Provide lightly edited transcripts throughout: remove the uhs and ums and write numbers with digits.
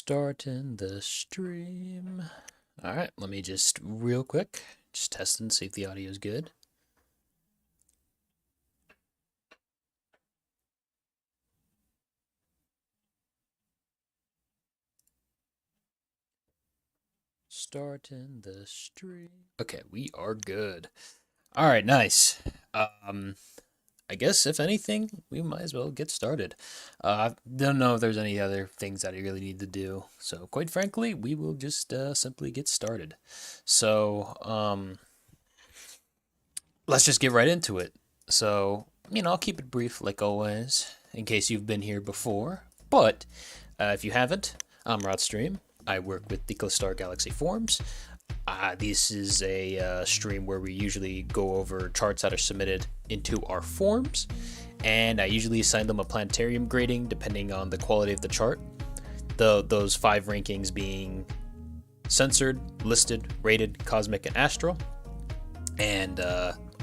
Starting the stream. All right, let me just real quick, just test and see if the audio is good. Starting the stream. Okay, we are good. All right, nice. I guess if anything, we might as well get started. I don't know if there's any other things that I really need to do. So quite frankly, we will just simply get started. So let's just get right into it. So, I'll keep it brief like always, in case you've been here before. But if you haven't, I'm Rodstream. I work with the Clastar Galaxy forums. This is a stream where we usually go over charts that are submitted into our forums, and I usually assign them a planetarium grading depending on the quality of the chart. Those 5 rankings being censored, listed, rated, cosmic, and astral. And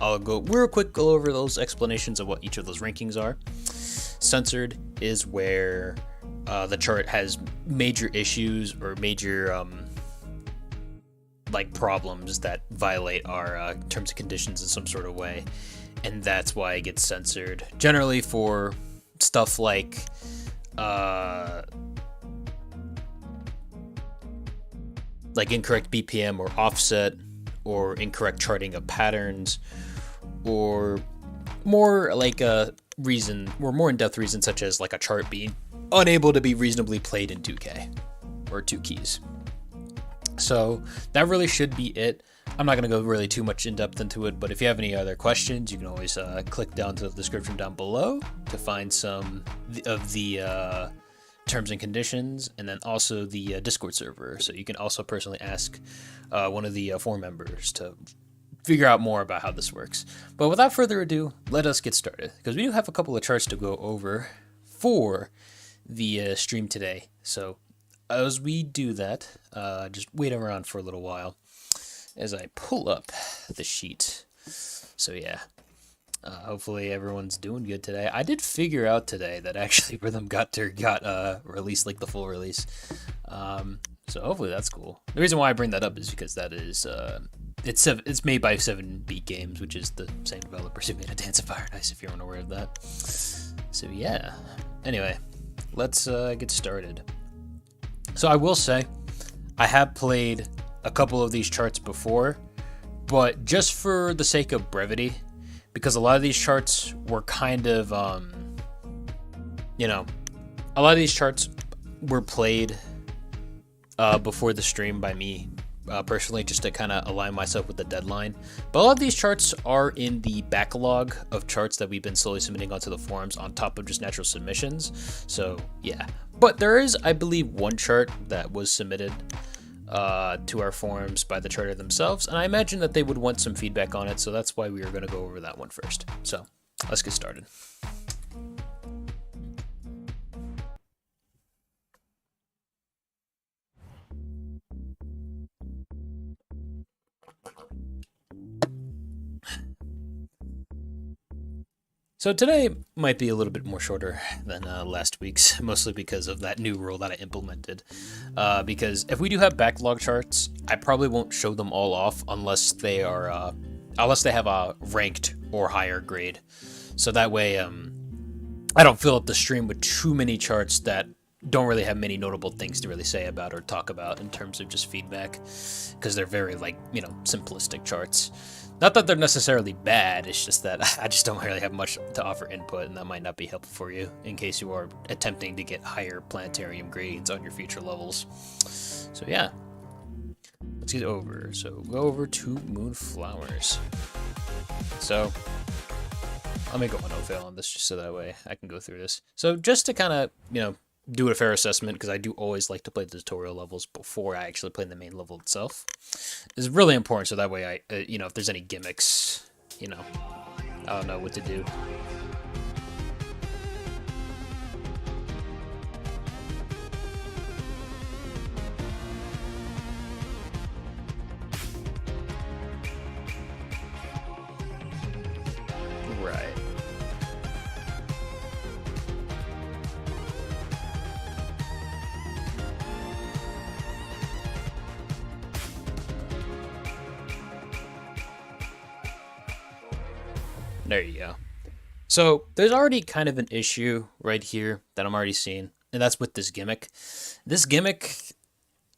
I'll go real quick go over those explanations of what each of those rankings are. Censored is where the chart has major issues or major problems that violate our terms and conditions in some sort of way, and that's why it gets censored. Generally for stuff like incorrect BPM or offset, or incorrect charting of patterns, or more like a reason, or more in-depth reasons such as like a chart being unable to be reasonably played in 2K or 2 keys. So that really should be it. I'm not going to go really too much in depth into it, but if you have any other questions, you can always click down to the description down below to find some of the terms and conditions, and then also the Discord server. So you can also personally ask one of the forum members to figure out more about how this works. But without further ado, let us get started, because we do have a couple of charts to go over for the stream today. So as we do that, just wait around for a little while as I pull up the sheet. So yeah, hopefully everyone's doing good today. I did figure out today that actually Rhythm got released, like the full release. So hopefully that's cool. The reason why I bring that up is because that is it's made by 7-Beat Games, which is the same developers who made A Dance of Fire and Ice, if you're unaware of that. So yeah. Anyway, let's get started. So I will say, I have played a couple of these charts before, but just for the sake of brevity, because a lot of these charts were kind of, a lot of these charts were played before the stream by me personally, just to kind of align myself with the deadline. But a lot of these charts are in the backlog of charts that we've been slowly submitting onto the forums on top of just natural submissions. So yeah, but there is, I believe, one chart that was submitted to our forums by the charter themselves, and I imagine that they would want some feedback on it, so that's why we are going to go over that one first. So let's get started. So today might be a little bit more shorter than last week's, mostly because of that new rule that I implemented. Because if we do have backlog charts, I probably won't show them all off unless they are, unless they have a ranked or higher grade. So that way, I don't fill up the stream with too many charts that don't really have many notable things to really say about or talk about in terms of just feedback, because they're very simplistic charts. Not that they're necessarily bad, it's just that I just don't really have much to offer input, and that might not be helpful for you in case you are attempting to get higher planetarium grades on your future levels. So yeah, let's get over. So go over to Moonflowers. So let me go on no fail on this just so that way I can go through this. So just to kind of, do a fair assessment, because I do always like to play the tutorial levels before I actually play the main level itself. It's really important, so that way I, if there's any gimmicks, I don't know what to do. Right. There you go. So there's already kind of an issue right here that I'm already seeing, and that's with this gimmick. This gimmick,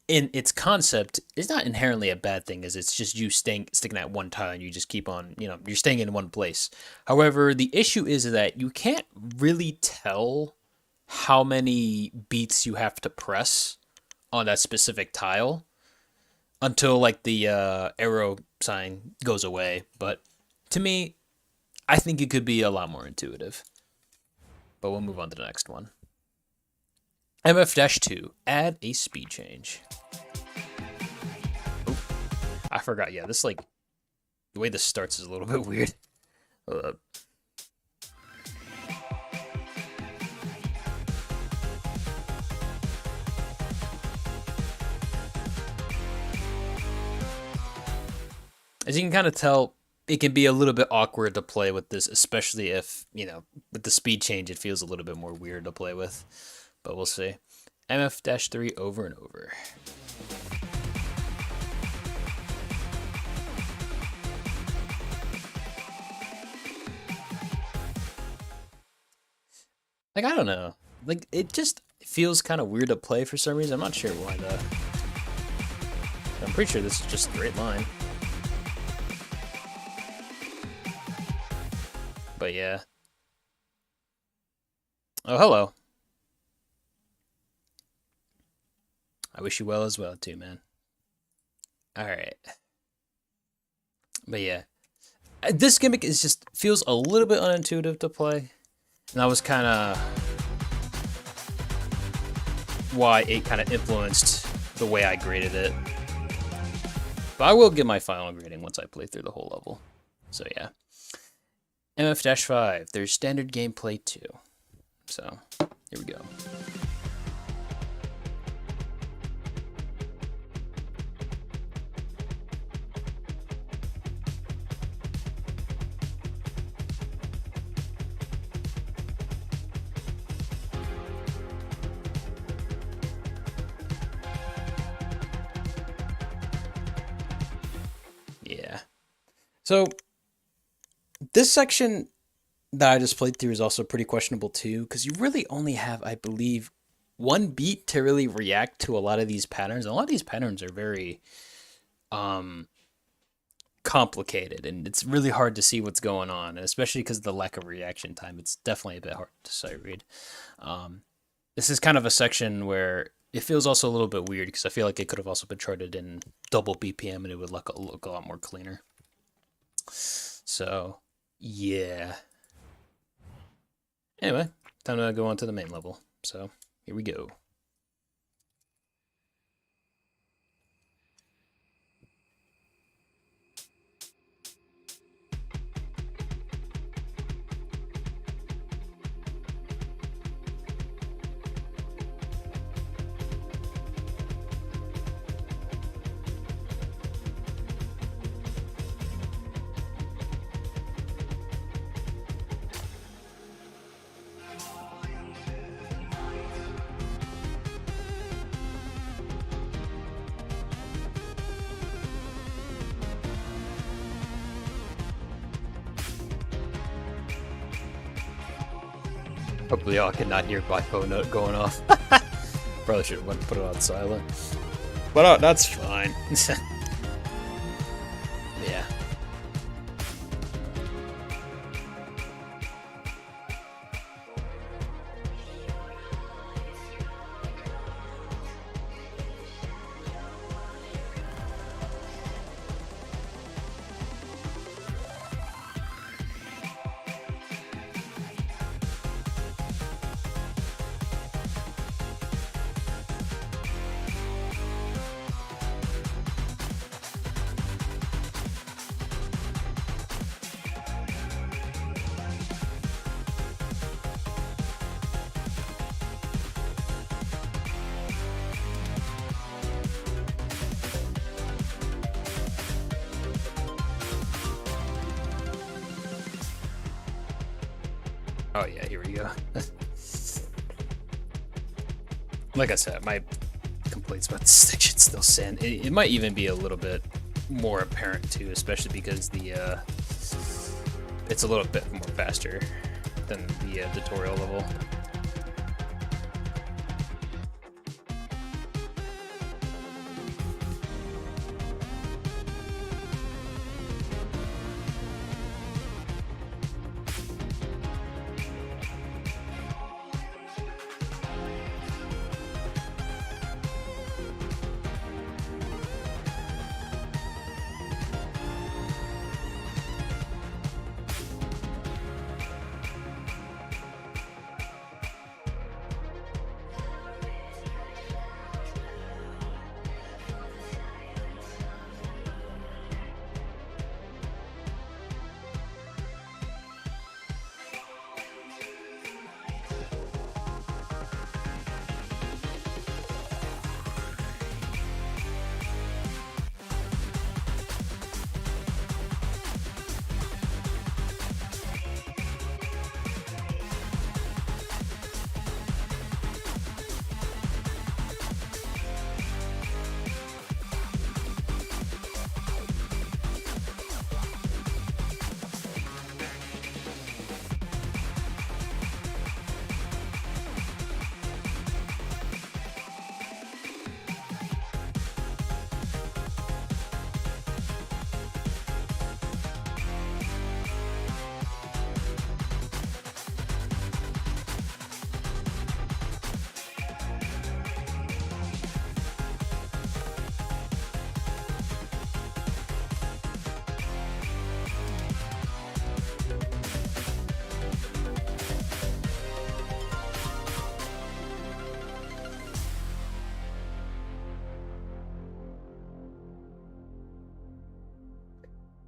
in its concept, is not inherently a bad thing, as it's just you sticking at one tile and you just keep on, you're staying in one place. However, the issue is that you can't really tell how many beats you have to press on that specific tile until like the arrow sign goes away. But to me, I think it could be a lot more intuitive. But we'll move on to the next one. MF-2, add a speed change. Oh, I forgot. Yeah, this like the way this starts is a little bit weird. As you can kind of tell, it can be a little bit awkward to play with this, especially if, with the speed change, it feels a little bit more weird to play with. But we'll see. MF-3 over and over. Like, I don't know. Like, it just feels kind of weird to play for some reason. I'm not sure why, though. I'm pretty sure this is just a straight line. But yeah. Oh, hello. I wish you well as well, too, man. Alright. But yeah. This gimmick feels a little bit unintuitive to play. And that was kind of why it kind of influenced the way I graded it. But I will give my final grading once I play through the whole level. So yeah. MF-5, there's standard gameplay too. So, here we go. Yeah. So, this section that I just played through is also pretty questionable too, because you really only have, I believe, one beat to really react to a lot of these patterns. And a lot of these patterns are very complicated, and it's really hard to see what's going on, and especially because of the lack of reaction time. It's definitely a bit hard to sight read. This is kind of a section where it feels also a little bit weird, because I feel like it could have also been charted in double BPM, and it would look a lot more cleaner. So, yeah. Anyway, time to go on to the main level. So, here we go. Hopefully y'all cannot hear my phone note going off. Probably should have put it on silent. But that's fine. Yeah. Oh yeah, here we go. Like I said, my complaints about this section still stand. It might even be a little bit more apparent too, especially because the it's a little bit more faster than the tutorial level.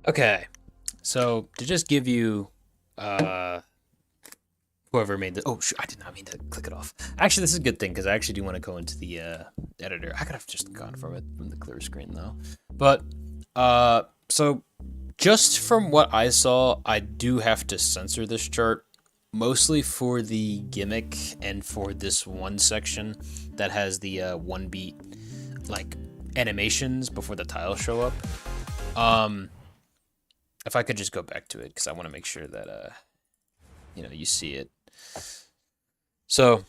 Okay, so to just give you, uh, whoever made the, oh shoot, I did not mean to click it off. Actually, this is a good thing because I actually do want to go into the editor. I could have just gone from it from the clear screen though. But so just from what I saw, I do have to censor this chart mostly for the gimmick and for this one section that has the one beat like animations before the tiles show up. If I could just go back to it because I want to make sure that you see it. So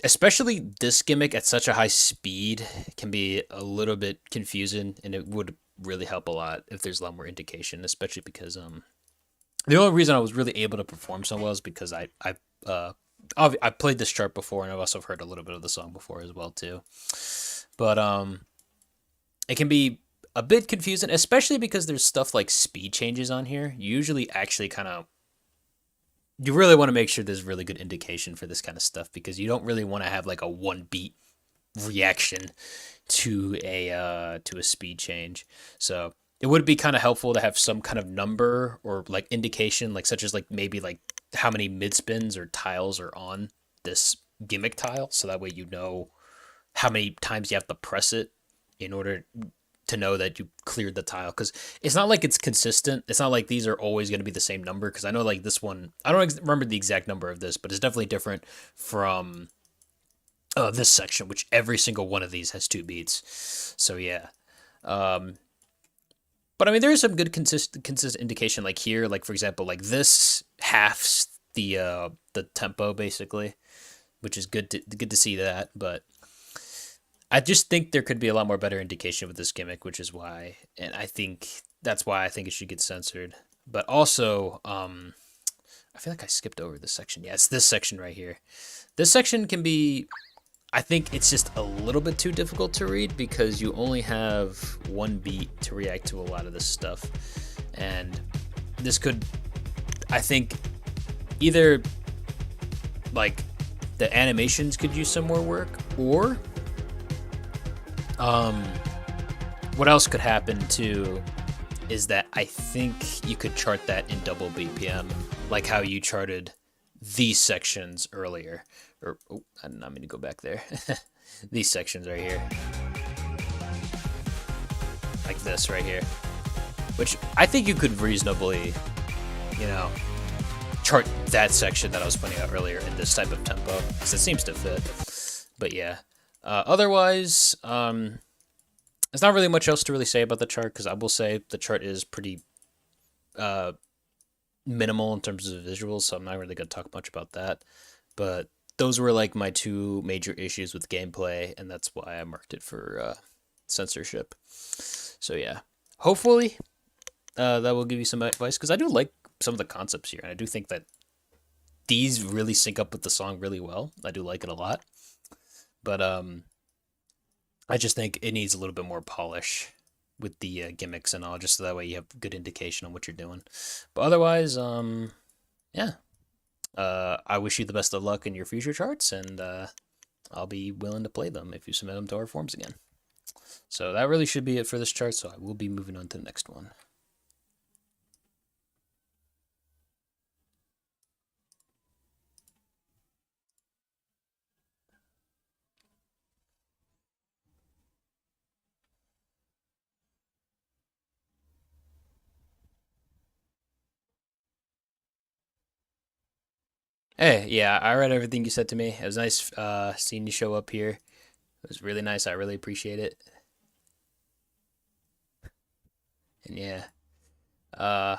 especially this gimmick at such a high speed can be a little bit confusing, and it would really help a lot if there's a lot more indication, especially because the only reason I was really able to perform so well is because I played this chart before, and I've also heard a little bit of the song before as well too. But it can be a bit confusing, especially because there's stuff like speed changes on here. You usually actually you really want to make sure there's really good indication for this kind of stuff, because you don't really want to have like a one beat reaction to a speed change. So it would be kind of helpful to have some kind of number or like indication, like such as like maybe like how many mid spins or tiles are on this gimmick tile, so that way you know how many times you have to press it in order to know that you cleared the tile. Because it's not like it's consistent. It's not like these are always going to be the same number, because I know like this one, I don't remember the exact number of this, but it's definitely different from this section, which every single one of these has 2 beats. So yeah. But I mean, there is some good consistent indication, like here, like for example, like this halves the tempo basically, which is good to see that. But I just think there could be a lot more better indication with this gimmick, which is why, and I think that's why I think it should get censored. But also, I feel like I skipped over this section. Yeah, it's this section right here. This section can be, I think it's just a little bit too difficult to read because you only have 1 beat to react to a lot of this stuff. And this could, I think, either like the animations could use some more work, or what else could happen too is that I think you could chart that in double BPM, like how you charted these sections earlier. Or, oh, I did not mean to go back there. These sections right here. Like this right here. Which I think you could reasonably, chart that section that I was pointing out earlier in this type of tempo, because it seems to fit. But yeah. Otherwise, there's not really much else to really say about the chart, because I will say the chart is pretty minimal in terms of visuals, so I'm not really gonna talk much about that. But those were like my two major issues with gameplay, and that's why I marked it for censorship. So yeah, hopefully that will give you some advice, because I do like some of the concepts here, and I do think that these really sync up with the song really well. I do like it a lot, but I just think it needs a little bit more polish with the gimmicks and all, just so that way you have good indication on what you're doing. But otherwise, yeah. I wish you the best of luck in your future charts, and I'll be willing to play them if you submit them to our forums again. So that really should be it for this chart, so I will be moving on to the next one. Hey, yeah, I read everything you said to me. It was nice seeing you show up here. It was really nice. I really appreciate it. And yeah, uh,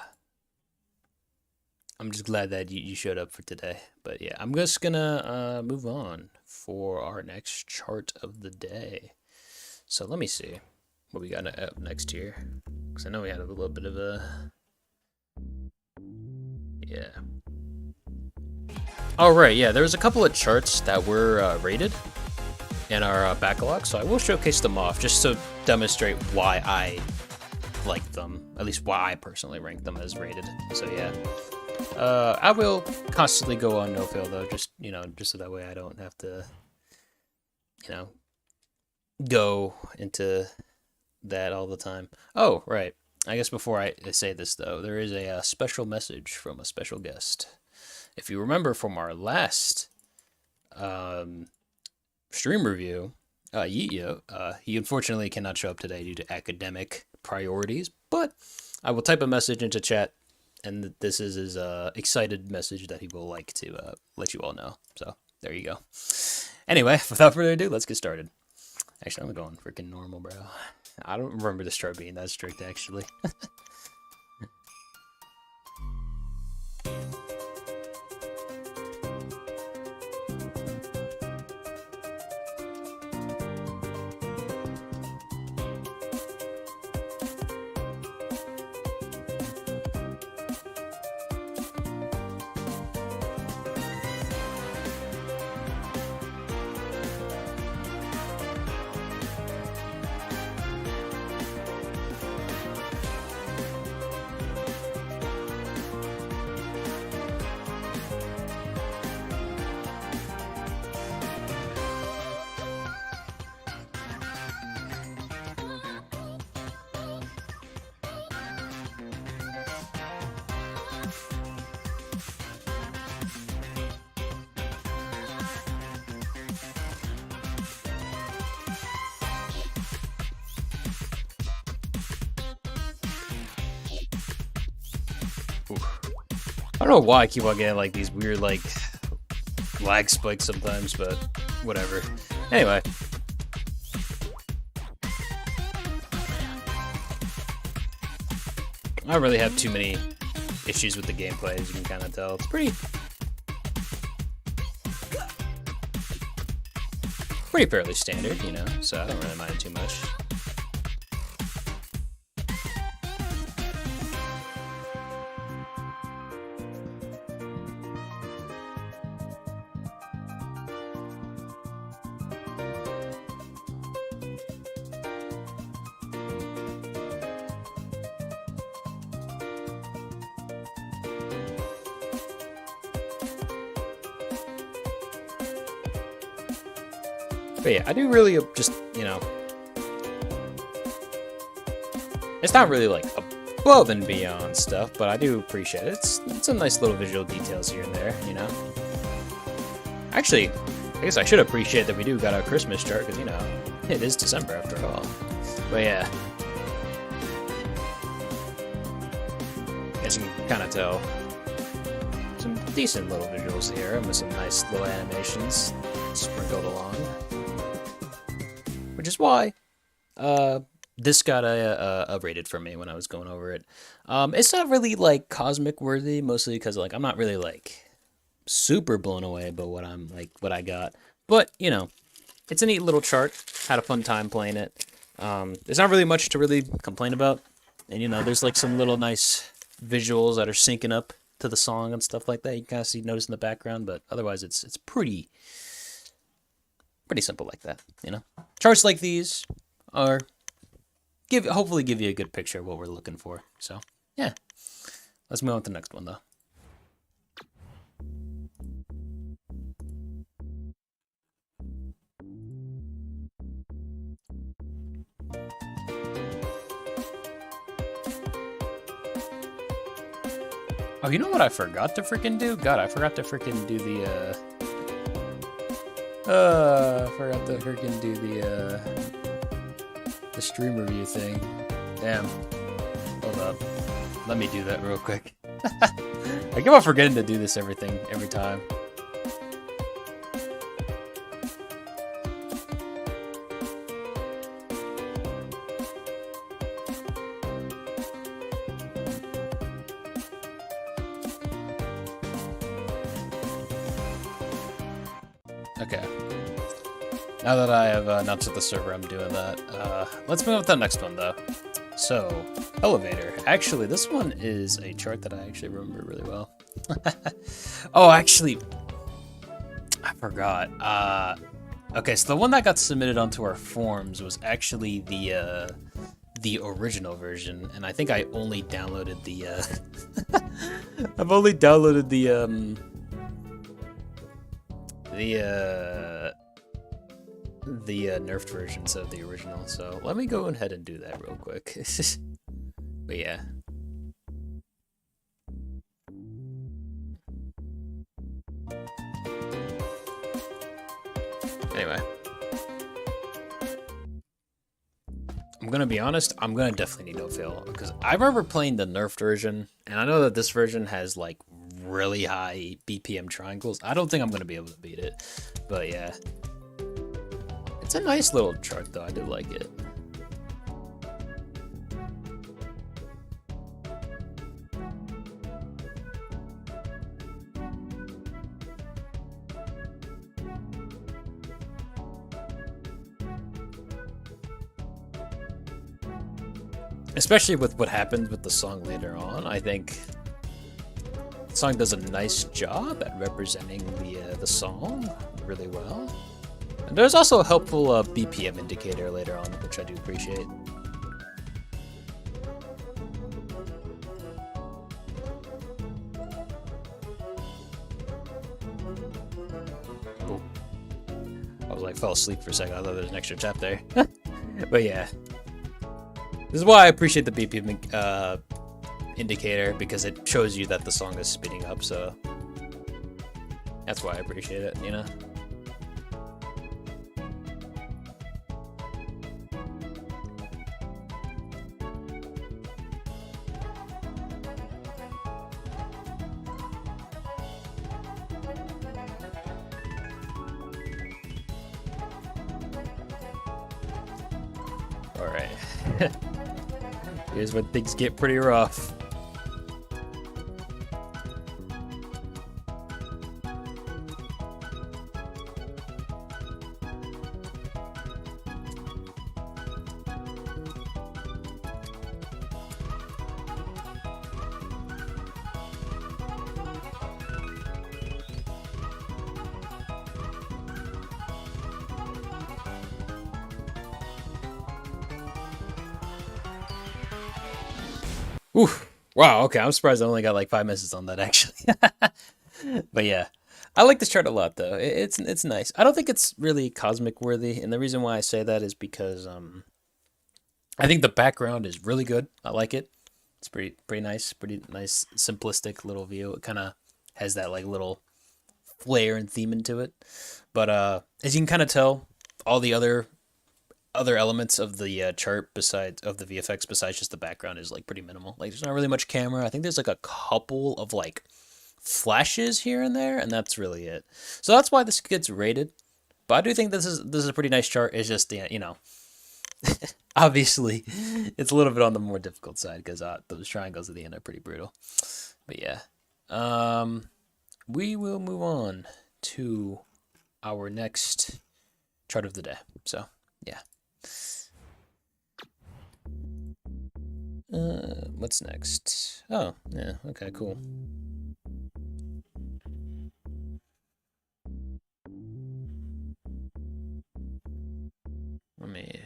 I'm just glad that you showed up for today. But yeah, I'm just gonna move on for our next chart of the day. So let me see what we got up next here, because I know we had a little bit of a, yeah. All right, yeah, there's a couple of charts that were rated in our backlog, so I will showcase them off just to demonstrate why I like them, at least why I personally rank them as rated. So yeah, I will constantly go on no fail though, just just so that way I don't have to, go into that all the time. Oh, right. I guess before I say this though, there is a special message from a special guest. If you remember from our last stream review, Yeetyo, he unfortunately cannot show up today due to academic priorities, but I will type a message into chat, and this is his excited message that he will like to let you all know. So there you go. Anyway, without further ado, let's get started. Actually, I'm going freaking normal, bro. I don't remember this chart being that strict, actually. I don't know why I keep on getting like these weird like lag spikes sometimes, but whatever. Anyway. I don't really have too many issues with the gameplay, as you can kind of tell. It's pretty fairly standard, so I don't really mind it too much. But yeah, I do really just, it's not really like above and beyond stuff, but I do appreciate it. It's some nice little visual details here and there, Actually, I guess I should appreciate that we do got our Christmas chart, because, it is December after all. But yeah. As you can kind of tell, some decent little visuals here, and with some nice little animations sprinkled along. Which is why this got a rated for me when I was going over it. It's not really like cosmic worthy, mostly because like I'm not really like super blown away by what I got. But you know, it's a neat little chart. Had a fun time playing it. There's not really much to really complain about, and you know, there's like some little nice visuals that are syncing up to the song and stuff like that. You can kind of notice in the background, but otherwise, it's pretty simple like that. You know, charts like these are hopefully give you a good picture of what we're looking for. So yeah, let's move on to the next one though. Oh, you know what I forgot to freaking do? God, I forgot to freaking do I forgot to freaking do the stream review thing. Damn. Hold up. Let me do that real quick. I keep on forgetting to do this every time. Okay. Now that I have announced at the server I'm doing that, let's move on to the next one though. So, elevator. Actually, this one is a chart that I actually remember really well. Oh, actually, I forgot. Okay, so the one that got submitted onto our forums was actually the original version, and I think I only downloaded the I've only downloaded the nerfed versions of the original. So let me go ahead and do that real quick. But yeah. Anyway. I'm gonna be honest, I'm gonna definitely need no fail because I remember playing the nerfed version, and I know that this version has like really high BPM triangles. I don't think I'm gonna be able to beat it, but yeah, it's a nice little chart though. I do like it. Especially with what happens with the song later on, I think the song does a nice job at representing the song really well. And there's also a helpful BPM indicator later on, which I do appreciate. Ooh. I was like, fell asleep for a second. I thought there was an extra chap there. But yeah. This is why I appreciate the BPM indicator, because it shows you that the song is speeding up, so that's why I appreciate it, you know? Alright. Here's when things get pretty rough. Oof. Wow, okay, I'm surprised I only got like 5 misses on that actually. But yeah. I like this chart a lot though. It's nice. I don't think it's really cosmic worthy, and the reason why I say that is because I think the background is really good. I like it. It's pretty nice, simplistic little view. It kind of has that like little flair and theme into it. But as you can kind of tell, all the other elements of the chart besides of the VFX besides just the background is like pretty minimal. Like there's not really much camera. I think there's like a couple of like flashes here and there, and that's really it. So that's why this gets rated. But I do think this is a pretty nice chart. It's just, you know, Obviously, it's a little bit on the more difficult side because those triangles at the end are pretty brutal. But yeah, we will move on to our next chart of the day. So yeah. What's next? Oh, yeah, okay, cool. Let me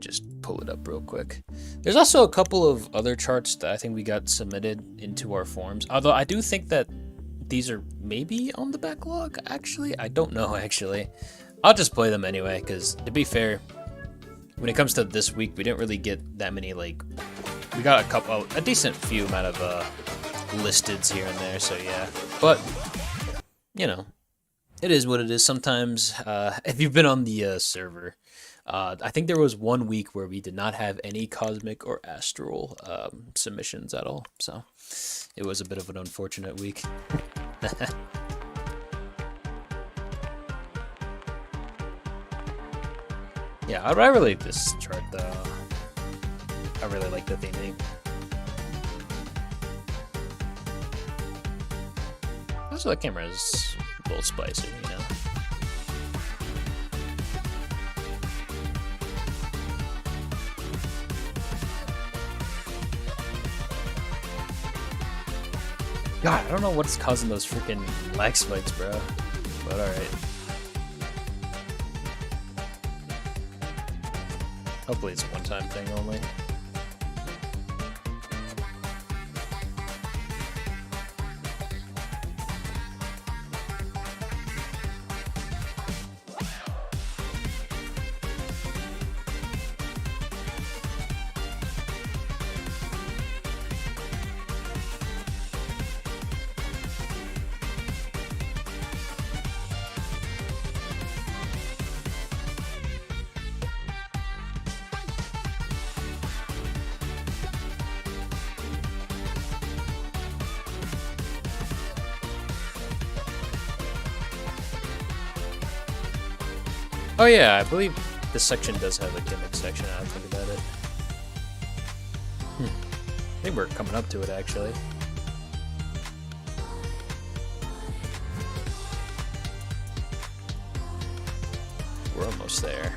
just pull it up real quick. There's also a couple of other charts that I think we got submitted into our forums. Although I do think that these are maybe on the backlog, actually. I don't know, actually. I'll just play them anyway, because to be fair, when it comes to this week, we didn't really get that many, like, we got a decent few amount of listeds here and there, so yeah. But, you know, it is what it is. Sometimes, if you've been on the server, I think there was 1 week where we did not have any cosmic or astral submissions at all, so it was a bit of an unfortunate week. Yeah, I really like this chart though. I really like the theming. Also, the camera is a little spicy, you know. God, I don't know what's causing those freaking lag spikes, bro. But alright. Hopefully it's a one-time thing only. Oh yeah, I believe this section does have a gimmick section, now I think about it. I think we're coming up to it, actually. We're almost there.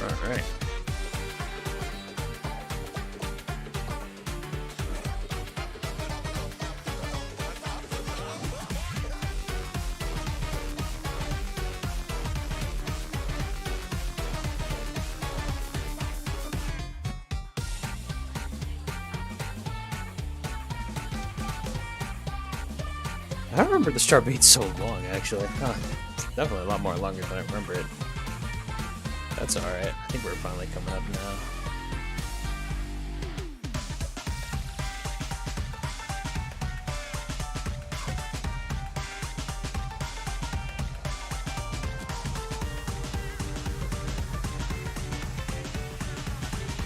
Alright. I don't remember this chart being so long, actually. Huh. It's definitely a lot more longer than I remember it. That's alright. I think we're finally coming up now.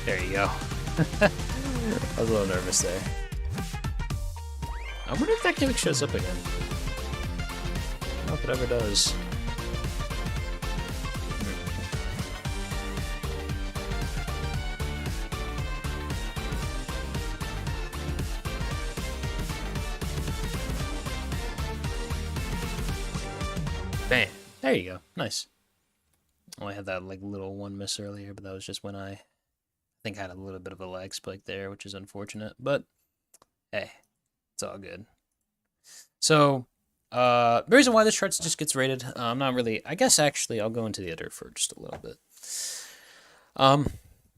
There you go. I was a little nervous there. I wonder if that gimmick shows up again. I don't know if it ever does. Bam. There you go. Nice. Oh, I had that like little one miss earlier, but that was just when I think I had a little bit of a lag spike there, which is unfortunate. But hey, it's all good. So the reason why this chart just gets rated, I'm not really. I guess actually I'll go into the editor for just a little bit.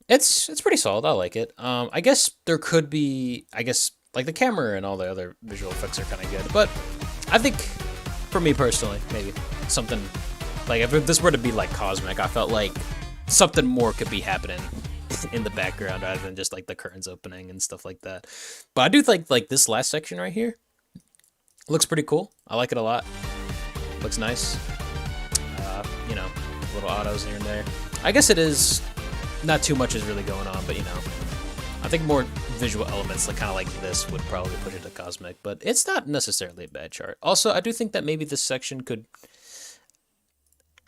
It's pretty solid. I like it. I guess there could be. I guess like the camera and all the other visual effects are kind of good, but I think. For me personally, maybe something like if this were to be like cosmic, I felt like something more could be happening in the background rather than just like the curtains opening and stuff like that. But I do think like this last section right here looks pretty cool. I like it a lot. Looks nice. You know, little autos here and there. I guess it is not too much is really going on, but you know, I think more visual elements like kind of like this would probably push it to cosmic, but it's not necessarily a bad chart. Also, I do think that maybe this section could,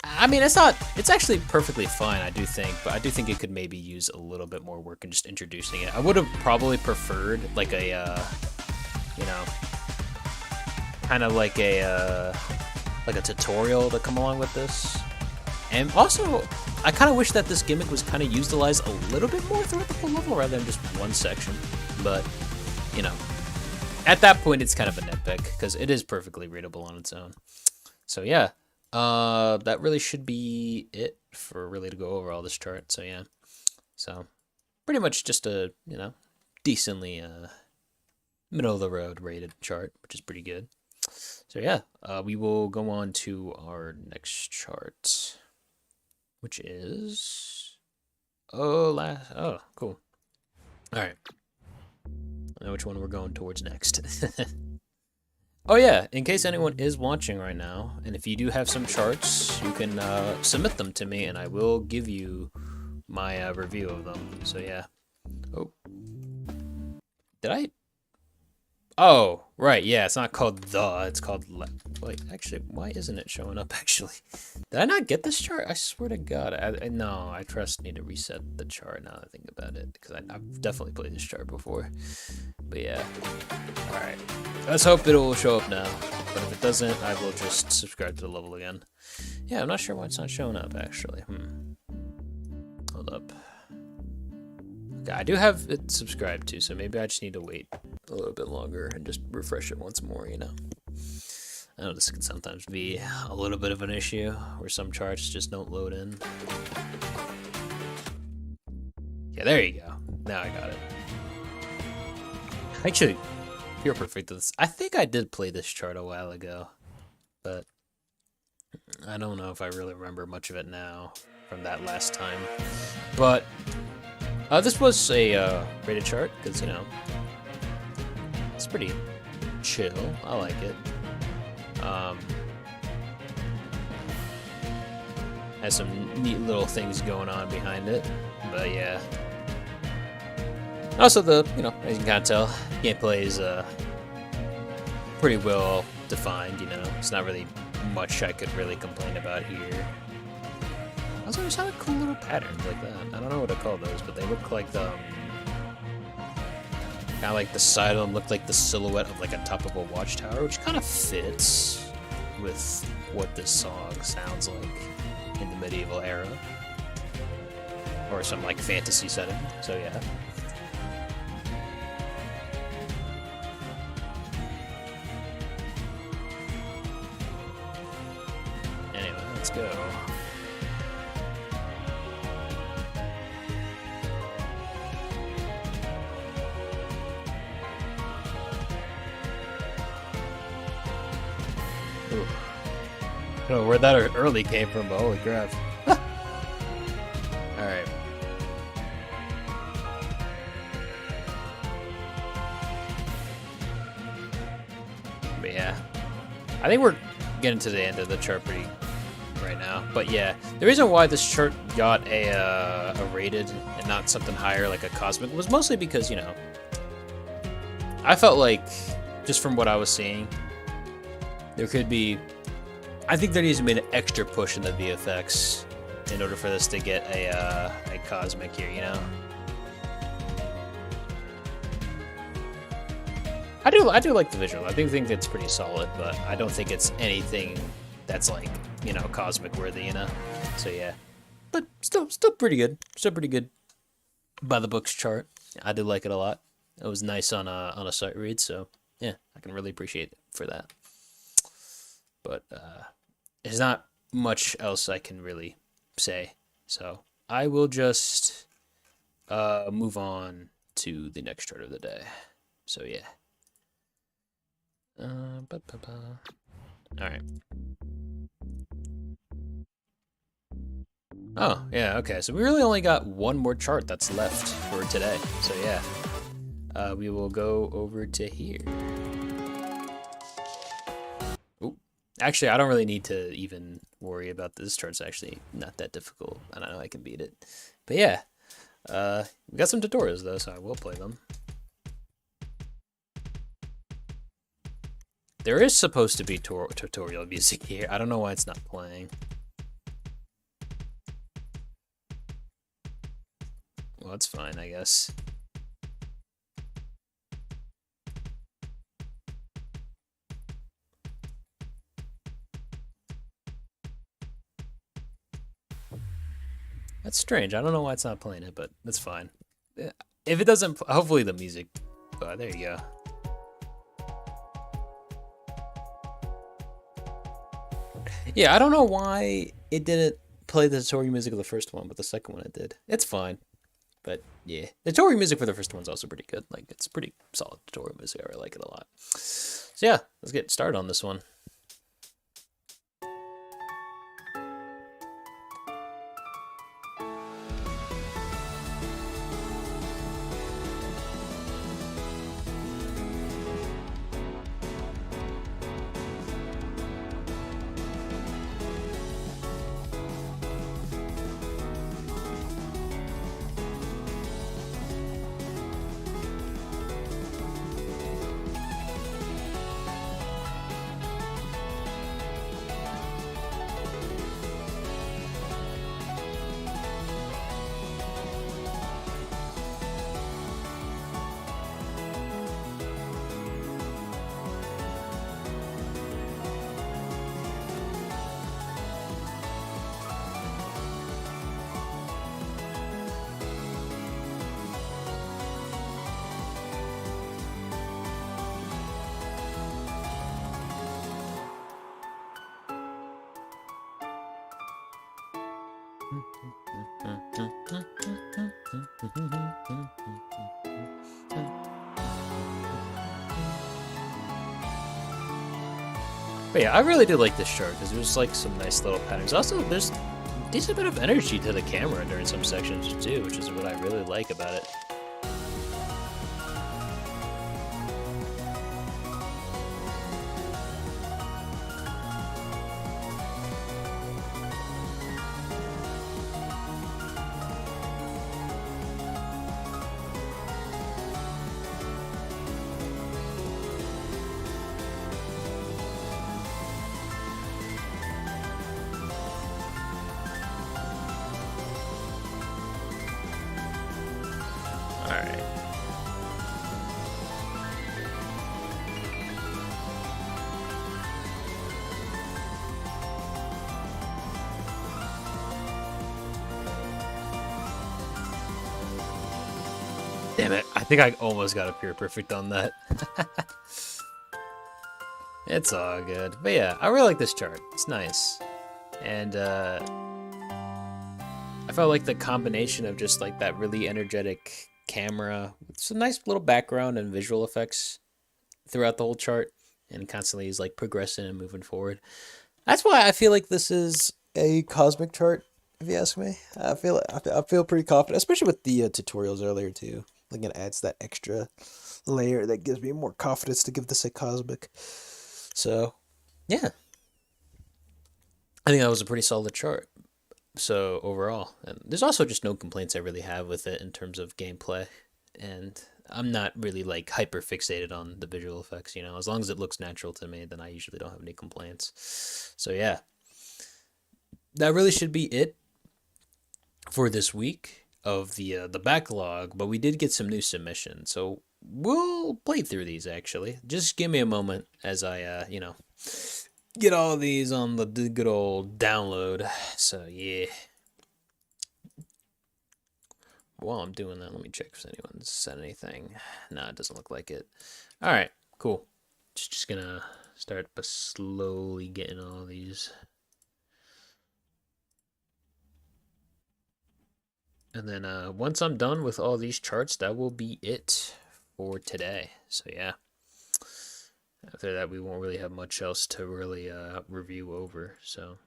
I mean, it's actually perfectly fine, I do think, but I do think it could maybe use a little bit more work in just introducing it. I would have probably preferred like a, you know, kind of like a tutorial to come along with this. And also, I kind of wish that this gimmick was kind of utilized a little bit more throughout the full level rather than just one section. But, you know, at that point, it's kind of a nitpick because it is perfectly readable on its own. So, yeah, that really should be it for really to go over all this chart. So, yeah, so pretty much just a, you know, decently middle of the road rated chart, which is pretty good. So, yeah, we will go on to our next chart, which is oh, cool. All right, I know which one we're going towards next. Oh yeah, in case anyone is watching right now, and if you do have some charts, you can submit them to me, and I will give you my review of them. So yeah. Oh, did I? Oh, right, yeah, it's not called the, it's called, wait, actually, why isn't it showing up, actually? Did I not get this chart? I swear to God, no, I need to reset the chart now that I think about it, because I've definitely played this chart before, but yeah, alright, let's hope it will show up now, but if it doesn't, I will just subscribe to the level again. Yeah, I'm not sure why it's not showing up, actually, hold up. Okay, I do have it subscribed to, so maybe I just need to wait a little bit longer and just refresh it once more, you know. I know this can sometimes be a little bit of an issue where some charts just don't load in. Yeah, there you go. Now I got it. Actually, you're perfect. I think I did play this chart a while ago, but I don't know if I really remember much of it now from that last time. But this was a rated chart because, you know, it's pretty chill. I like it. Has some neat little things going on behind it, but yeah. Also, you know, as you can kind of tell, gameplay is pretty well defined. You know, it's not really much I could really complain about here. Also, there's kind of cool little patterns like that. I don't know what to call those, but they look like the kind of like the side of them looked like the silhouette of like a top of a watchtower, which kind of fits with what this song sounds like in the medieval era or some like fantasy setting. So yeah. Anyway, let's go. Ooh. I don't know where that early came from, but holy crap. Alright. But yeah. I think we're getting to the end of the chart pretty right now. But yeah, the reason why this chart got a rated and not something higher like a cosmic was mostly because, you know, I felt like, just from what I was seeing, there could be, I think there needs to be an extra push in the VFX in order for this to get a cosmic here, you know? I do like the visual. I do think it's pretty solid, but I don't think it's anything that's like, you know, cosmic worthy, you know? So yeah. But still pretty good. Still pretty good by the books chart. I do like it a lot. It was nice on a sight read, so yeah, I can really appreciate it for that. But there's not much else I can really say, so I will just move on to the next chart of the day. So yeah. All right. Oh, yeah, okay. So we really only got one more chart that's left for today. So yeah, we will go over to here. Ooh. Actually, I don't really need to even worry about this. Chart's actually not that difficult. I know I can beat it. But yeah, we got some tutorials though, so I will play them. There is supposed to be tutorial music here. I don't know why it's not playing. Well, that's fine, I guess. That's strange. I don't know why it's not playing it, but that's fine. If it doesn't, hopefully the music. Oh, there you go. Yeah, I don't know why it didn't play the tutorial music of the first one, but the second one it did. It's fine. But yeah, the tutorial music for the first one's also pretty good. Like, it's pretty solid tutorial music. I really like it a lot. So yeah, let's get started on this one. But yeah, I really do like this chart because there's like some nice little patterns. Also, there's a decent bit of energy to the camera during some sections too, which is what I really like about it. Alright. Damn it, I think I almost got a pure perfect on that. It's all good. But yeah, I really like this chart. It's nice. And I felt like the combination of just like that really energetic camera, it's a nice little background and visual effects throughout the whole chart, and constantly is like progressing and moving forward. That's why I feel like this is a cosmic chart. If you ask me, I feel pretty confident, especially with the tutorials earlier too. Like it adds that extra layer that gives me more confidence to give this a cosmic. So, yeah, I think that was a pretty solid chart. So overall, and there's also just no complaints I really have with it in terms of gameplay, and I'm not really like hyper fixated on the visual effects. You know, as long as it looks natural to me, then I usually don't have any complaints. So yeah, that really should be it for this week of the backlog. But we did get some new submissions, so we'll play through these actually. Just give me a moment as I get all these on the good old download. So yeah. While I'm doing that, let me check if anyone's said anything. Nah, it doesn't look like it. All right, cool. Just gonna start by slowly getting all these. And then once I'm done with all these charts, that will be it for today. So yeah. After that, we won't really have much else to really review over. So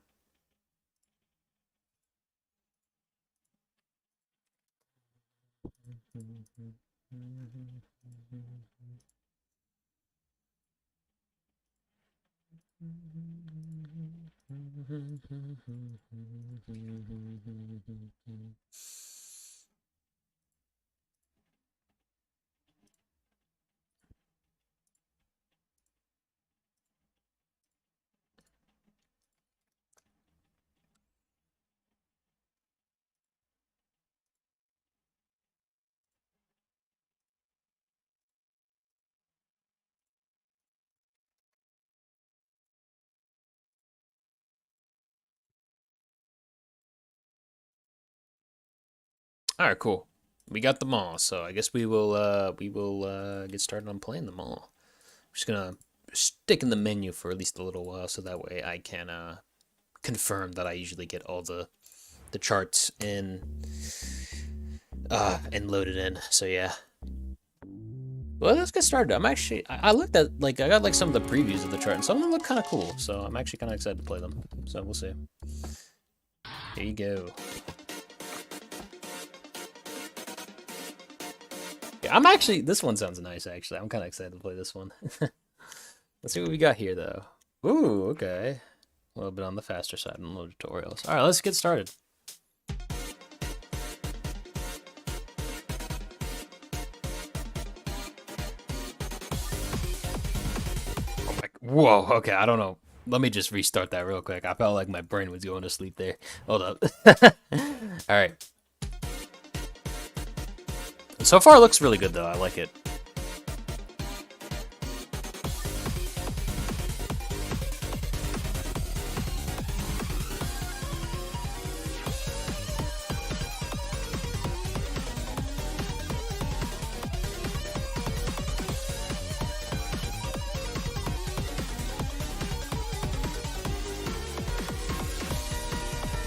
All right, cool. We got them all, so I guess we will get started on playing them all. I'm just gonna stick in the menu for at least a little while, so that way I can confirm that I usually get all the charts in and loaded in. So yeah. Well, let's get started. I looked at I got like some of the previews of the chart, and some of them look kind of cool. So I'm actually kind of excited to play them. So we'll see. Here you go. Yeah, this one sounds nice, actually. I'm kind of excited to play this one. Let's see what we got here, though. Ooh, okay. A little bit on the faster side in the tutorials. All right, let's get started. Oh my, whoa, okay, I don't know. Let me just restart that real quick. I felt like my brain was going to sleep there. Hold up. All right. So far, it looks really good, though. I like it.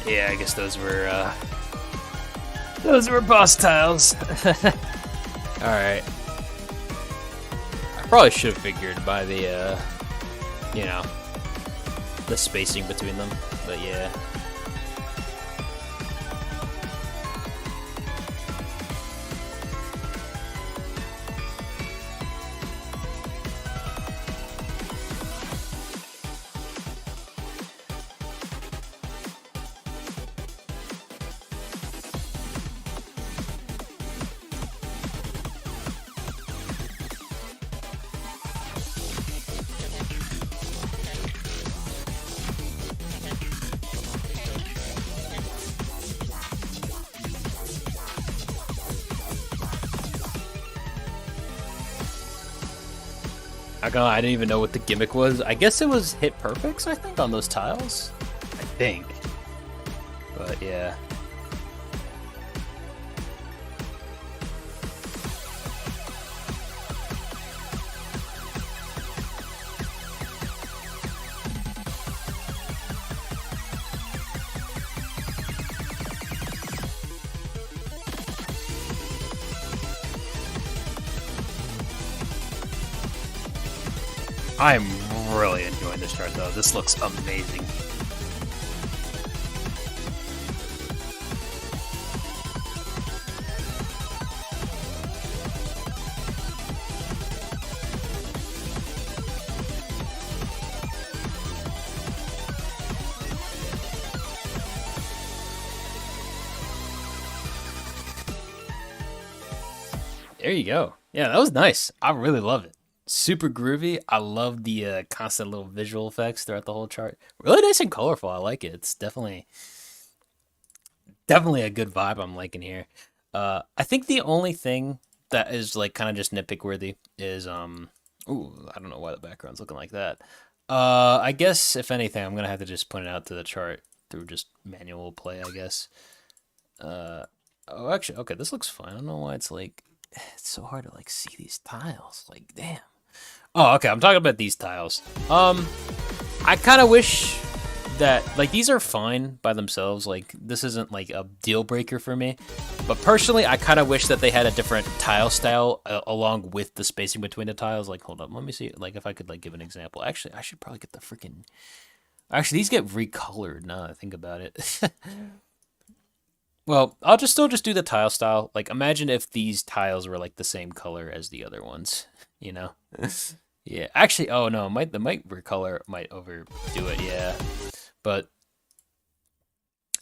Yeah, I guess those were boss tiles. All right. I probably should have figured by the, you know, the spacing between them, but yeah. I didn't even know what the gimmick was. I guess it was hit perfects, I think, on those tiles. I think. But yeah. I'm really enjoying this chart, though. This looks amazing. There you go. Yeah, that was nice. I really love it. Super groovy. I love the constant little visual effects throughout the whole chart. Really nice and colorful. I like it. It's definitely a good vibe I'm liking here. I think the only thing that is like kind of just nitpick worthy is ooh, I don't know why the background's looking like that. I guess if anything, I'm gonna have to just point it out to the chart through just manual play, I guess. Oh, actually, okay, this looks fine. I don't know why it's so hard to like see these tiles. Like, damn. Oh, okay, I'm talking about these tiles. I kind of wish that, like, these are fine by themselves. Like, this isn't, like, a deal breaker for me. But personally, I kind of wish that they had a different tile style along with the spacing between the tiles. Like, hold up, let me see, like, if I could, like, give an example. Actually, I should probably get the freaking... Actually, these get recolored now that I think about it. Well, I'll just still just do the tile style. Like, imagine if these tiles were like the same color as the other ones, you know? Yeah. Actually, oh no, might the might color might overdo it. Yeah, but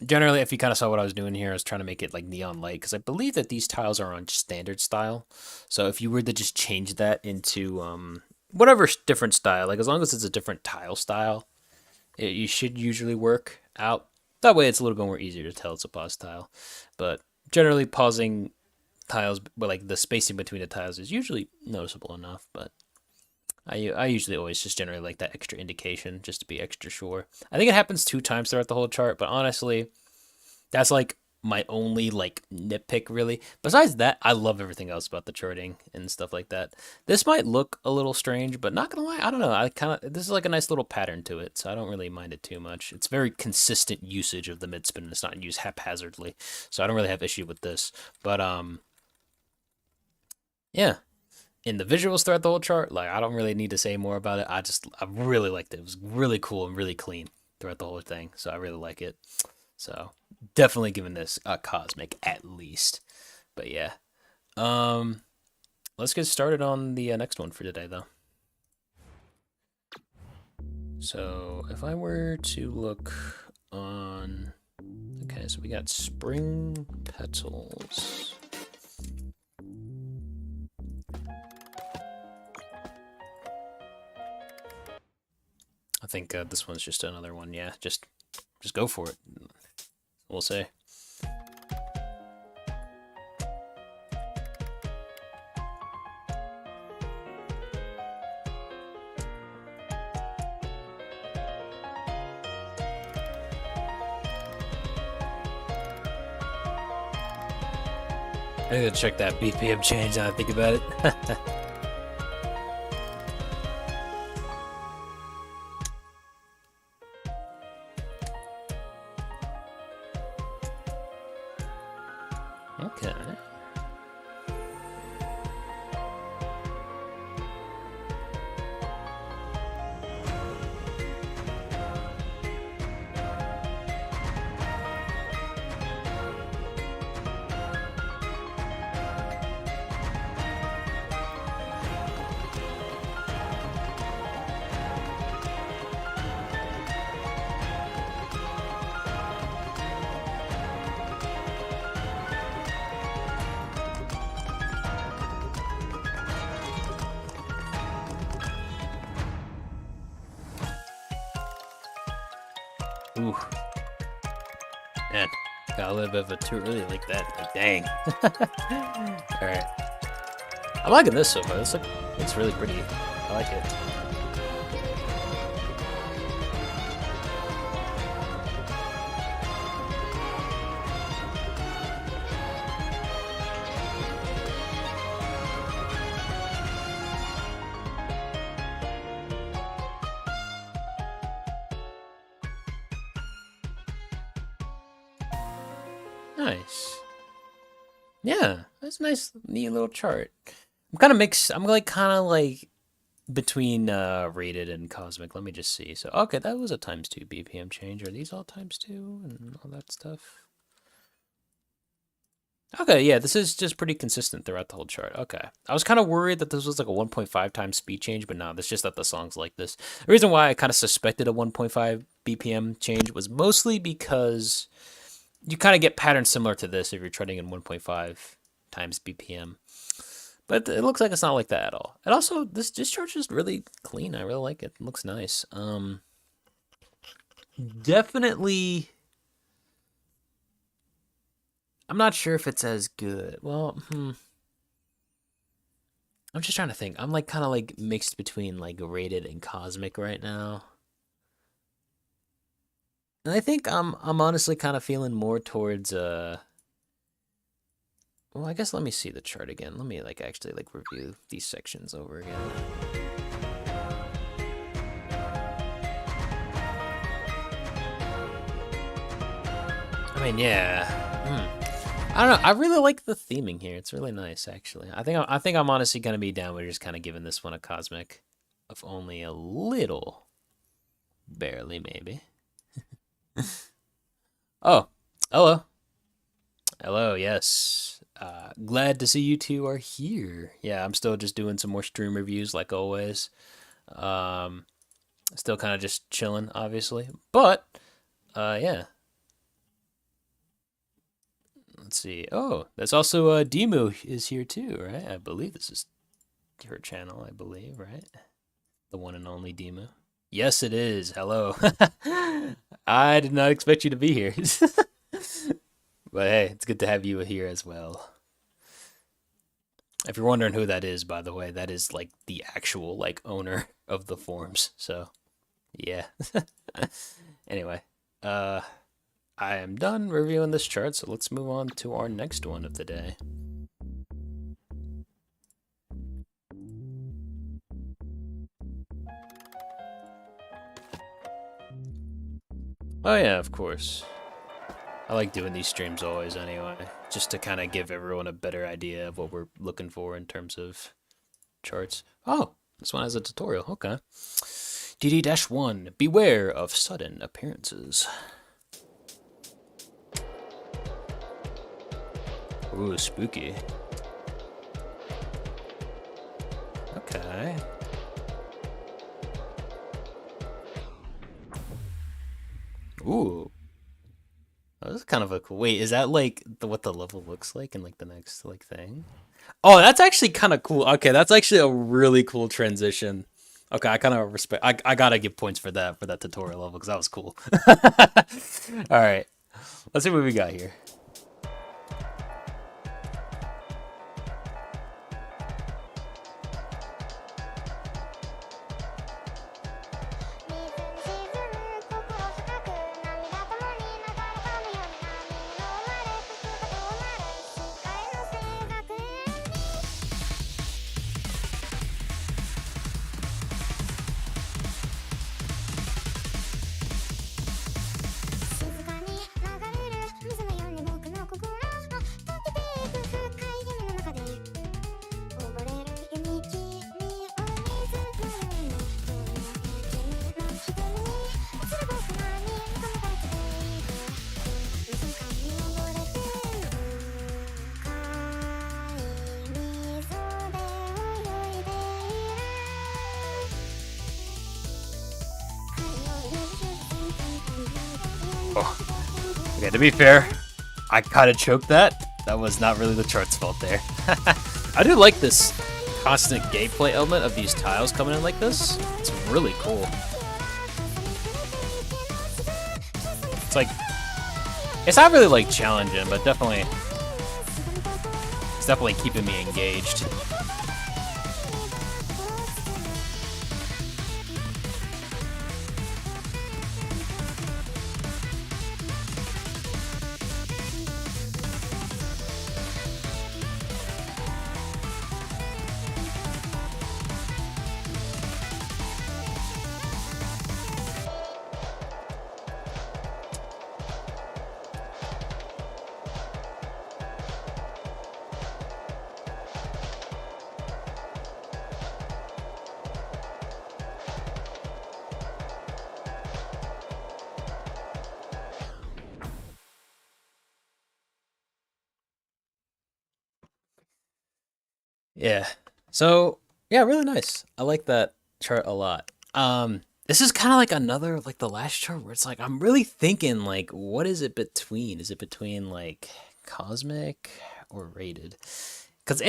generally, if you kind of saw what I was doing here, I was trying to make it like neon light because I believe that these tiles are on standard style. So if you were to just change that into whatever different style, like as long as it's a different tile style, you should usually work out. That way, it's a little bit more easier to tell it's a pause tile. But generally, pausing tiles, but like the spacing between the tiles is usually noticeable enough. But I usually always just generally like that extra indication just to be extra sure. I think it happens 2 times throughout the whole chart, but honestly, that's like my only like nitpick really. Besides that, I love everything else about the charting and stuff like that. This might look a little strange, but not gonna lie, I don't know. I kind of this is like a nice little pattern to it, so I don't really mind it too much. It's very consistent usage of the mid spin. It's not used haphazardly, so I don't really have issue with this. But yeah. In the visuals throughout the whole chart, like I don't really need to say more about it. I really liked it. It was really cool and really clean throughout the whole thing, so I really like it. So definitely giving this a cosmic at least. But yeah, um, let's get started on the next one for today, though. So if I were to look on, okay, so we got spring petals. I think this one's just another one. Yeah, just go for it. We'll say. I need to check that BPM change now I think about it. Okay. Ooh, man, got a little bit of a too early like that. Like, dang. All right, I'm liking this so far. It's really pretty. I like it. Nice. Yeah, that's a nice, neat little chart. I'm kind of mixed. I'm like kind of like between rated and cosmic. Let me just see. So okay, that was a ×2 BPM change. Are these all ×2 and all that stuff? Okay, yeah, this is just pretty consistent throughout the whole chart. Okay. I was kind of worried that this was like a 1.5 times speed change, but no, it's just that the song's like this. The reason why I kind of suspected a 1.5 BPM change was mostly because you kind of get patterns similar to this if you're treading in 1.5 times BPM. But it looks like it's not like that at all. And also, this chart is really clean. I really like it. It looks nice. Definitely I'm not sure if it's as good. Well, I'm just trying to think. I'm like kind of like mixed between like rated and cosmic right now. And I think I'm honestly kind of feeling more towards well, I guess let me see the chart again. Let me like actually like review these sections over again. I mean, yeah. I don't know. I really like the theming here. It's really nice, actually. I think I'm honestly gonna be down with just kind of giving this one a cosmic of only a little, barely maybe. Oh, hello. Hello, yes. Glad to see you two are here. Yeah, I'm still just doing some more stream reviews like always. Um, Still kind of just chilling, obviously. But, yeah. Let's see. Oh, that's also Demu is here too, right? I believe this is her channel, I believe, right? The one and only Demu. Yes, it is. Hello. I did not expect you to be here. But hey, it's good to have you here as well. If you're wondering who that is, by the way, that is like the actual like owner of the forums. So, yeah. Anyway, I am done reviewing this chart, so let's move on to our next one of the day. Oh yeah, of course. I like doing these streams always anyway, just to kind of give everyone a better idea of what we're looking for in terms of charts. Oh, this one has a tutorial. Okay. DD-1, beware of sudden appearances. Ooh, spooky. Okay. Ooh. Oh, this is kind of a cool. Wait, is that like what the level looks like in like the next like thing? Oh, that's actually kind of cool. Okay, that's actually a really cool transition. Okay, I kind of respect. I gotta give points for that tutorial level because that was cool. All right, let's see what we got here. Oh. Okay, to be fair, I kind of choked that. That was not really the chart's fault there. I do like this constant gameplay element of these tiles coming in like this. It's really cool. It's like, it's not really like challenging, but definitely, it's definitely keeping me engaged. Yeah. So, yeah, really nice. I like that chart a lot. This is kind of like another, like the last chart where it's like, I'm really thinking, like, what is it between? Is it between, like, cosmic or rated? Because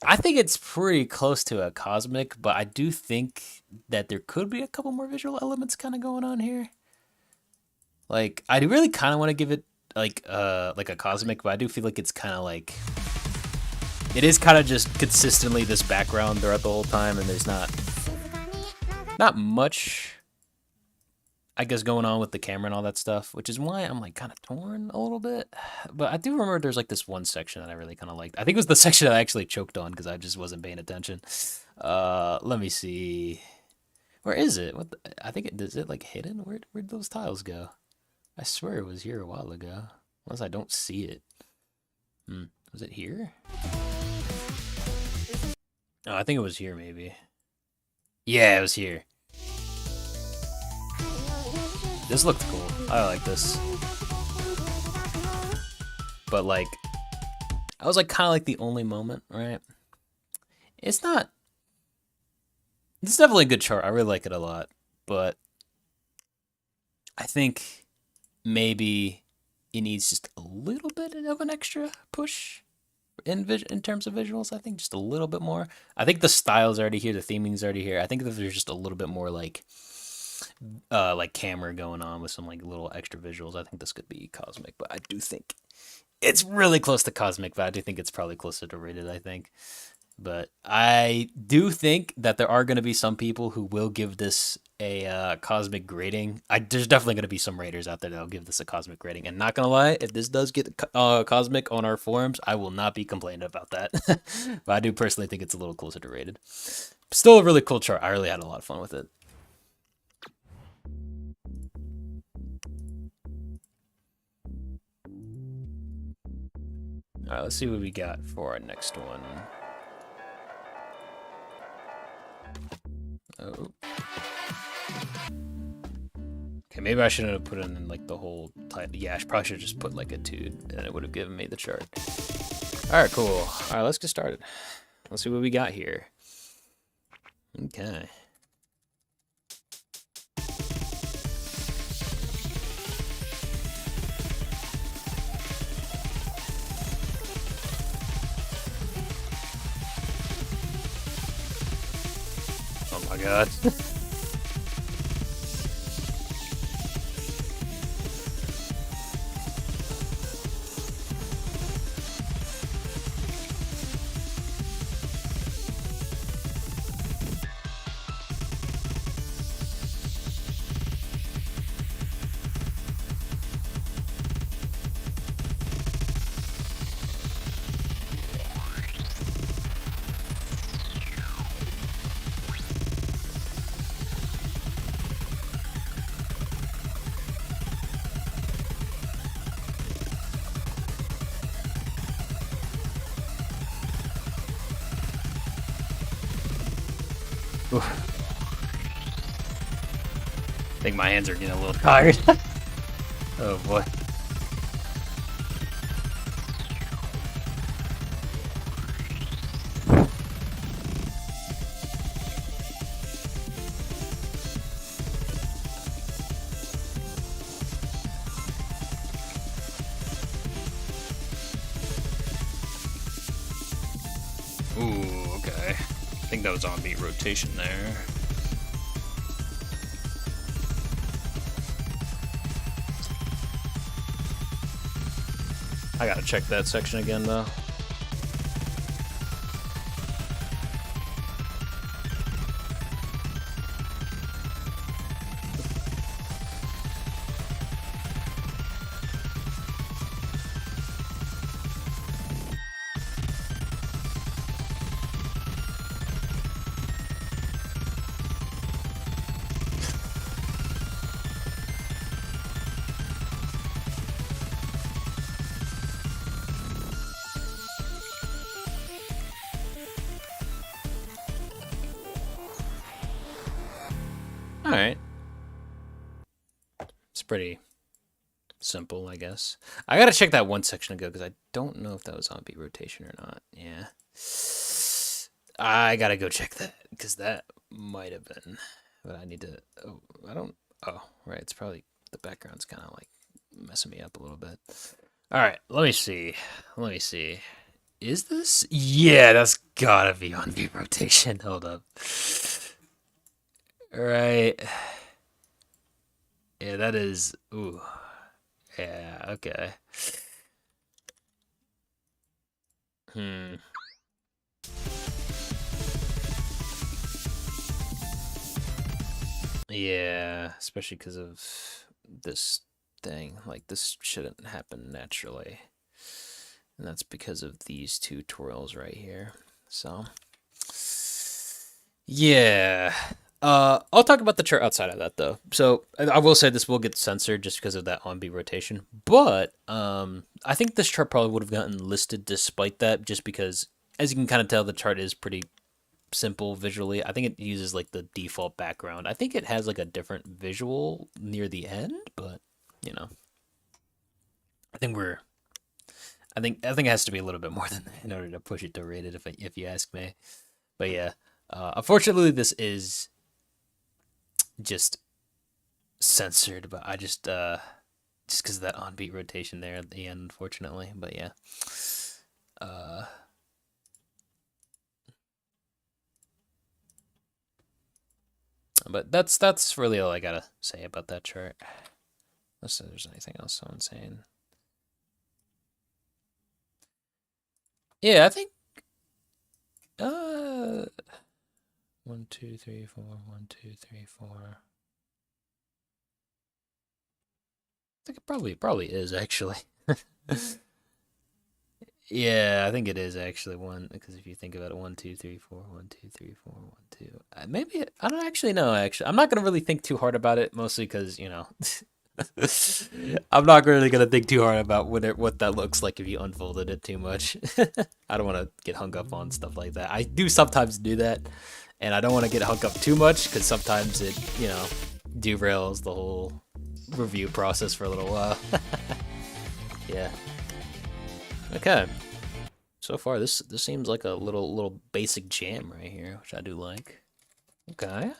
I think it's pretty close to a cosmic, but I do think that there could be a couple more visual elements kind of going on here. Like, I do really kind of want to give it, like a cosmic, but I do feel like it's kind of like, it is kind of just consistently this background throughout the whole time, and there's not much, I guess, going on with the camera and all that stuff, which is why I'm like kind of torn a little bit. But I do remember there's like this one section that I really kind of liked. I think it was the section that I actually choked on because I just wasn't paying attention. Let me see. Where is it? I think is it like hidden? Where'd those tiles go? I swear it was here a while ago. Unless I don't see it. Was it here? Oh, I think it was here, maybe. Yeah, it was here. This looked cool. I like this. But, like, I was like kind of like the only moment, right? It's not. It's definitely a good chart. I really like it a lot, but I think maybe it needs just a little bit of an extra push in terms of visuals. I think just a little bit more. I think the style's already here, the theming's already here. I think if there's just a little bit more like camera going on with some like little extra visuals, I think this could be cosmic. But I do think it's really close to cosmic, but I do think it's probably closer to rated, I think. But I do think that there are going to be some people who will give this a cosmic rating. There's definitely going to be some raters out there that'll give this a cosmic rating. And not going to lie, if this does get cosmic on our forums, I will not be complaining about that. But I do personally think it's a little closer to rated. Still a really cool chart. I really had a lot of fun with it. All right, let's see what we got for our next one. Oh. Okay, maybe I shouldn't have put in like the whole title. Yeah, I probably should have just put like a 2, and it would have given me the chart. All right, cool. All right, let's get started. Let's see what we got here. Okay. Oh my god. I think my hands are getting a little tired. Oh boy. Ooh, okay. I think that was on beat rotation there. I gotta check that section again though. Alright. It's pretty simple, I guess. I gotta check that one section ago because I don't know if that was on beat rotation or not. Yeah. I gotta go check that because that might have been. But I need to. Oh, I don't. Oh, right. It's probably the background's kind of like messing me up a little bit. Alright, let me see. Let me see. Is this? Yeah, that's gotta be on beat rotation. Hold up. Right. Yeah, that is. Ooh. Yeah, okay. Hmm. Yeah, especially because of this thing. Like, this shouldn't happen naturally. And that's because of these two twirls right here. So, yeah. I'll talk about the chart outside of that though. So I will say this will get censored just because of that on beat rotation. But I think this chart probably would have gotten listed despite that, just because, as you can kind of tell, the chart is pretty simple visually. I think it uses like the default background. I think it has like a different visual near the end, but you know, I think we're. I think it has to be a little bit more than that in order to push it to rated, if you ask me. But yeah, unfortunately, this is just censored. But I just because of that on beat rotation there at the end, unfortunately. But yeah, uh, but that's really all I gotta say about that chart. Unless there's anything else someone's saying. Yeah, I think 1, 2, 3, 4, 1, 2, 3, 4. I think it probably is actually. Yeah, I think it is actually one, because if you think about it, 1, 2, 3, 4, 1, 2, 3, 4, 1, 2. Maybe I don't actually know. Actually, I'm not gonna really think too hard about it, mostly because I'm not really gonna think too hard about what that looks like if you unfolded it too much. I don't want to get hung up on stuff like that. I do sometimes do that, and I don't want to get hung up too much because sometimes it derails the whole review process for a little while. Yeah. Okay. So far, this seems like a little basic jam right here, which I do like. Okay.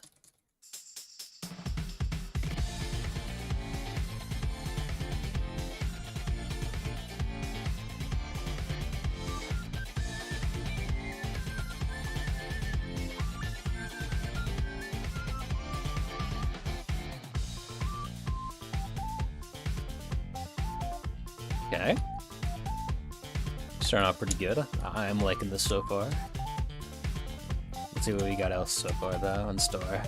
Okay. Starting out pretty good. I am liking this so far. Let's see what we got else so far though on store.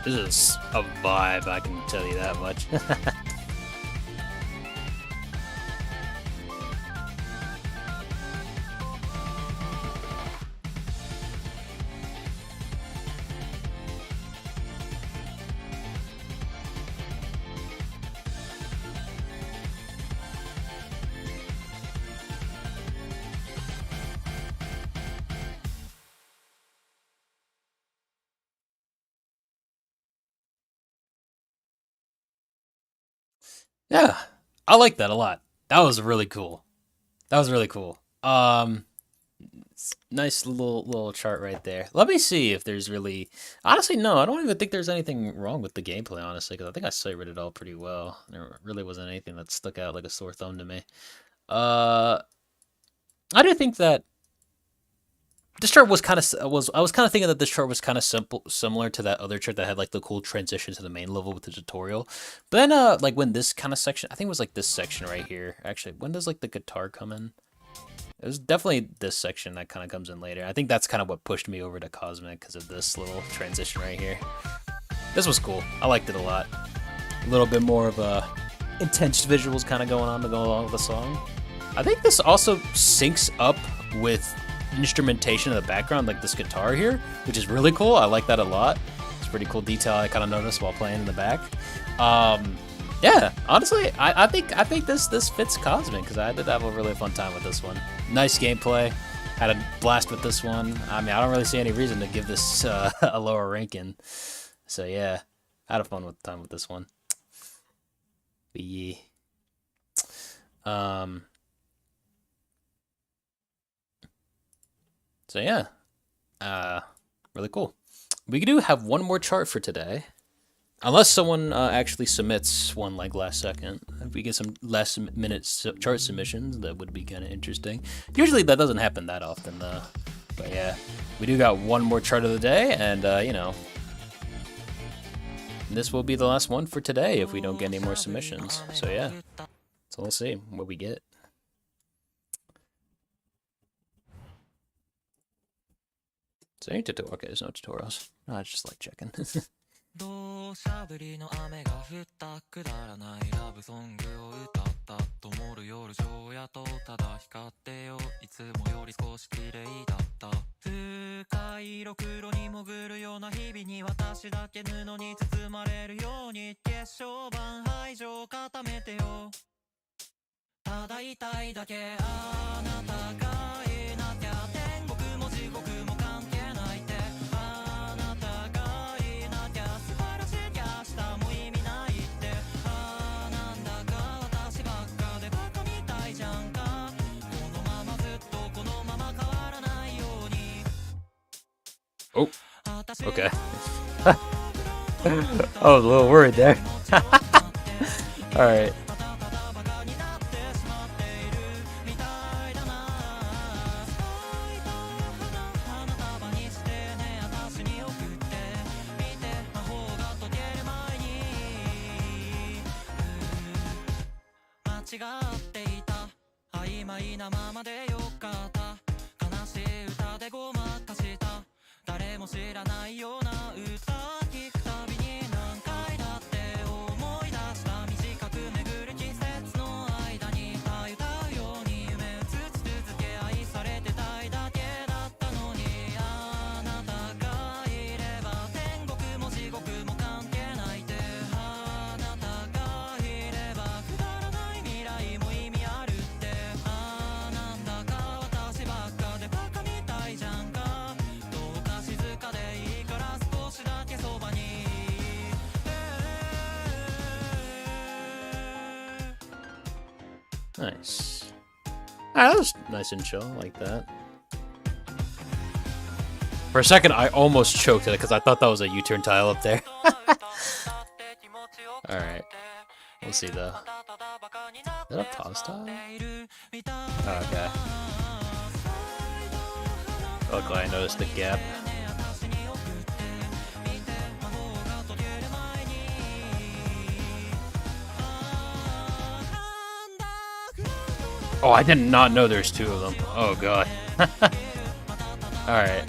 This is a vibe, I can tell you that much. Yeah, I like that a lot. That was really cool. That was really cool. Nice little chart right there. Let me see if there's really. Honestly, no, I don't even think there's anything wrong with the gameplay. Honestly, because I think I cited it all pretty well. There really wasn't anything that stuck out like a sore thumb to me. Uh, I do think that this chart was kind of I was kind of thinking that this chart was kind of similar to that other chart that had like the cool transition to the main level with the tutorial. But then like when this kind of section, I think it was like this section right here. Actually, when does like the guitar come in? It was definitely this section that kind of comes in later. I think that's kind of what pushed me over to Cosmic because of this little transition right here. This was cool. I liked it a lot. A little bit more of a intense visuals kind of going on to go along with the song. I think this also syncs up with instrumentation in the background, like this guitar here, which is really cool. I like that a lot. It's a pretty cool detail I kind of noticed while playing in the back. Yeah, honestly, I think this fits Cosmic because I did have a really fun time with this one. Nice gameplay. Had a blast with this one. I mean, I don't really see any reason to give this a lower ranking. So yeah, I had a fun time with this one. But yeah. So yeah, really cool. We do have one more chart for today. Unless someone actually submits one like last second. If we get some last minute chart submissions, that would be kind of interesting. Usually that doesn't happen that often though. But yeah, we do got one more chart of the day, and this will be the last one for today if we don't get any more submissions. So yeah, so let's see what we get. Is there any tutorial? Okay, there's no tutorials. No, I just like checking. 土砂降りの雨が降ったくだらないラブソングを歌った灯る夜城やとただ光ってよいつもより少し綺麗だった深い色黒に潜るような日々に私だけ布に包まれるように決勝盤排除固めてよただ言いたいだけあなたがいなきゃ天国も地獄も関係ないってあなたがいなきゃ素晴らしいきゃ明日も意味ないってあなんだか私ばっかでバカみたいじゃんかこのままずっとこのまま変わらないように Oh, okay. I was a little worried there. Alright. Nice. That was nice and chill, like that. For a second, I almost choked it because I thought that was a U-turn tile up there. Alright. We'll see though. Is that a pause tile? Oh, okay. Luckily, I noticed the gap. Oh, I did not know there's two of them. Oh, God. Alright.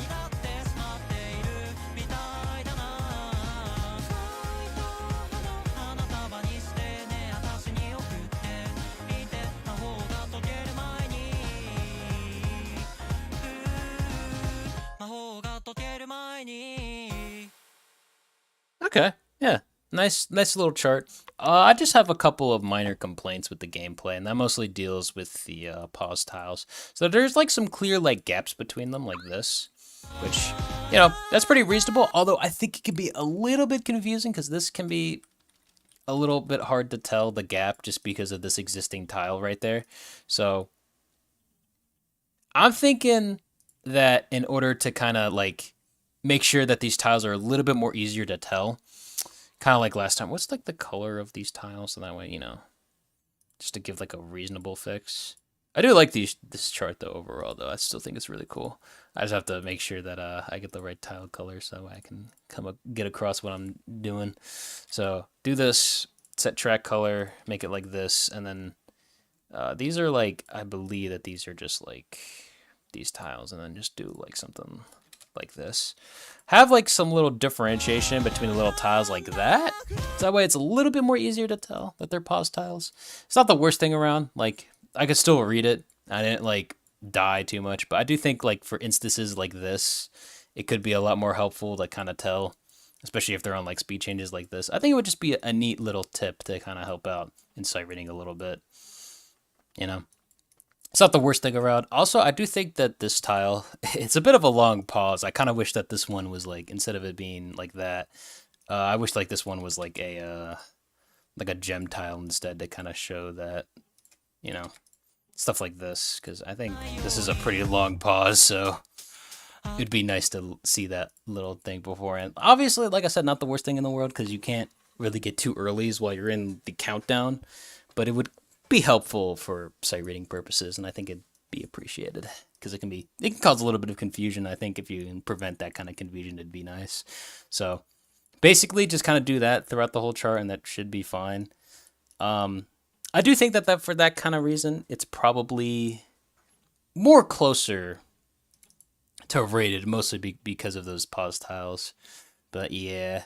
Okay, yeah. Nice little chart. I just have a couple of minor complaints with the gameplay, and that mostly deals with the pause tiles. So there's like some clear like gaps between them, like this, which, you know, that's pretty reasonable. Although I think it can be a little bit confusing because this can be a little bit hard to tell the gap just because of this existing tile right there. So I'm thinking that in order to kind of like make sure that these tiles are a little bit more easier to tell, kind of like last time, what's like the color of these tiles? So that way, you know, just to give like a reasonable fix. I do like this chart though overall though. I still think it's really cool. I just have to make sure that I get the right tile color so I can get across what I'm doing. So do this, set track color, make it like this, and then these are like, I believe that these are just like these tiles, and then just do like something like this. Have like some little differentiation between the little tiles like that. So that way it's a little bit more easier to tell that they're pause tiles. It's not the worst thing around. Like, I could still read it. I didn't like die too much, but I do think like for instances like this, it could be a lot more helpful to kind of tell, especially if they're on like speed changes like this. I think it would just be a neat little tip to kind of help out in sight reading a little bit, you know? It's not the worst thing around. Also, I do think that this tile, it's a bit of a long pause. I kind of wish that this one was like, instead of it being like that, I wish like this one was like a gem tile instead to kind of show that, you know, stuff like this. Because I think this is a pretty long pause, so it'd be nice to see that little thing beforehand. Obviously, like I said, not the worst thing in the world because you can't really get too earlys while you're in the countdown, but it would be helpful for sight reading purposes, and I think it'd be appreciated because it can cause a little bit of confusion. I think if you can prevent that kind of confusion, it'd be nice. So basically just kind of do that throughout the whole chart, and that should be fine. Um, I do think that for that kind of reason, it's probably more closer to rated, mostly because of those pause tiles. But yeah,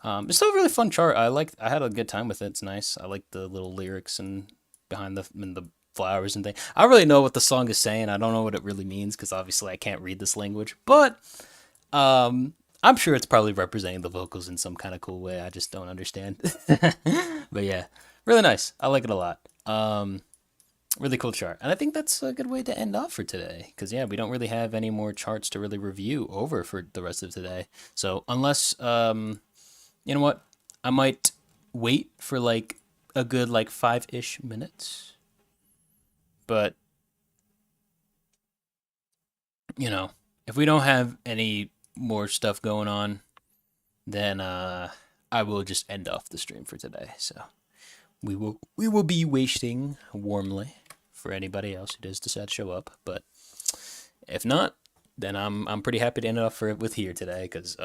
it's still a really fun chart. I had a good time with it. It's nice. I like the little lyrics and behind the flowers and things. I don't really know what the song is saying. I don't know what it really means because obviously I can't read this language. But I'm sure it's probably representing the vocals in some kind of cool way. I just don't understand. But yeah, really nice. I like it a lot. Really cool chart. And I think that's a good way to end off for today. Because, yeah, we don't really have any more charts to really review over for the rest of today. So, unless, you know what? I might wait for like a good like 5-ish minutes. But, you know, if we don't have any more stuff going on, then I will just end off the stream for today. So, we will be waiting warmly for anybody else who does decide to show up. But if not, then I'm pretty happy to end it off with here today because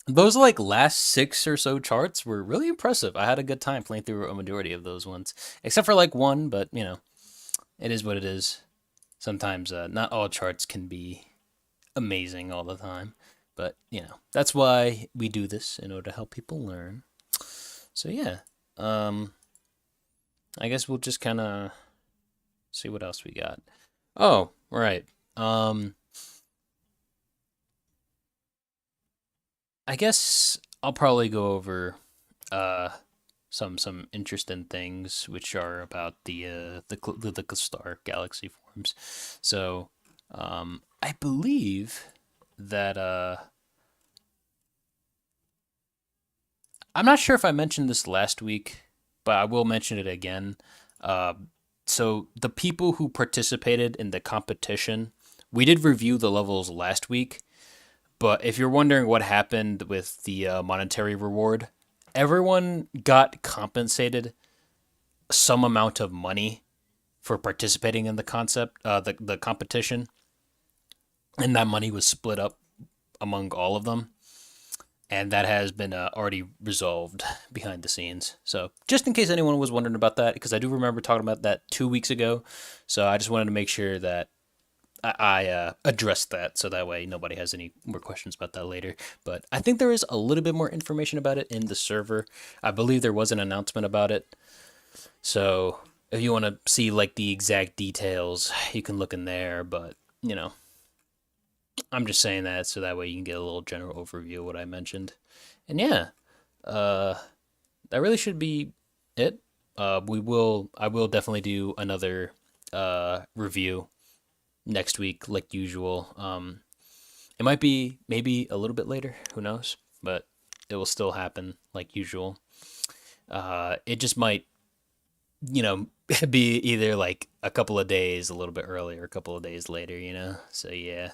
those like last 6 or so charts were really impressive. I had a good time playing through a majority of those ones, except for like one. But you know, it is what it is. Sometimes not all charts can be amazing all the time, but you know that's why we do this in order to help people learn. So yeah, I guess we'll just kind of see what else we got. Oh, right. I guess I'll probably go over uh some interesting things which are about the Clastar galaxy forms. So, I believe that I'm not sure if I mentioned this last week, but I will mention it again. Uh, so the people who participated in the competition, we did review the levels last week. But if you're wondering what happened with the monetary reward, everyone got compensated some amount of money for participating in the competition, and that money was split up among all of them, and that has been already resolved behind the scenes. So just in case anyone was wondering about that, because I do remember talking about that 2 weeks ago, so I just wanted to make sure that I addressed that so that way nobody has any more questions about that later. But I think there is a little bit more information about it in the server. I believe there was an announcement about it. So if you want to see like the exact details, you can look in there. But you know, I'm just saying that so that way you can get a little general overview of what I mentioned. And yeah, uh, that really should be it. I will definitely do another review next week, like usual. It might be maybe a little bit later, who knows? But it will still happen like usual. It just might, you know, be either like a couple of days a little bit earlier, a couple of days later, you know? So yeah.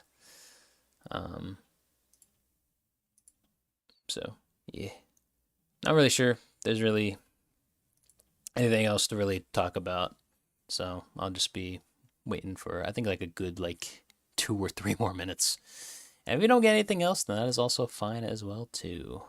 Um, so yeah. Not really sure. There's really anything else to really talk about. So I'll just be waiting for I think like a good like 2 or 3 more minutes. And if we don't get anything else, then that is also fine as well too.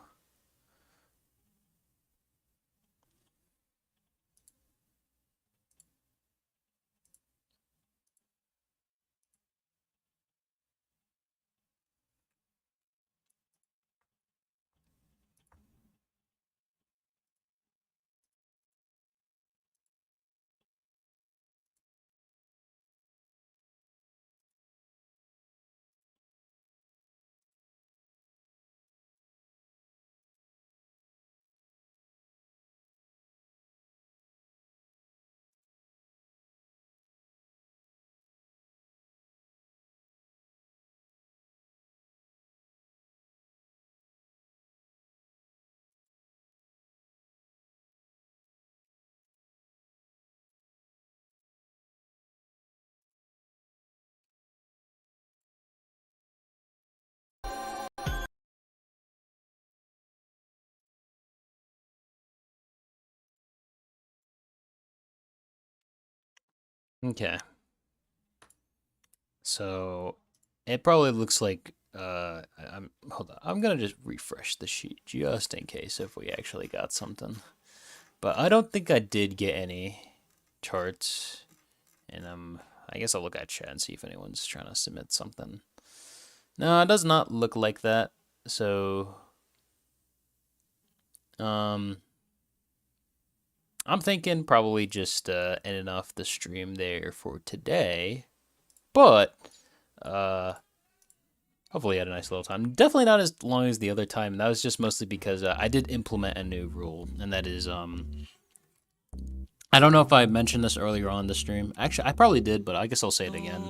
Okay. So it probably looks like hold on. I'm gonna just refresh the sheet just in case if we actually got something. But I don't think I did get any charts. And I guess I'll look at chat and see if anyone's trying to submit something. No, it does not look like that. So, I'm thinking probably just ending off the stream there for today. But hopefully you had a nice little time. Definitely not as long as the other time. That was just mostly because I did implement a new rule, and that is I don't know if I mentioned this earlier on the stream. Actually, I probably did, but I guess I'll say it again.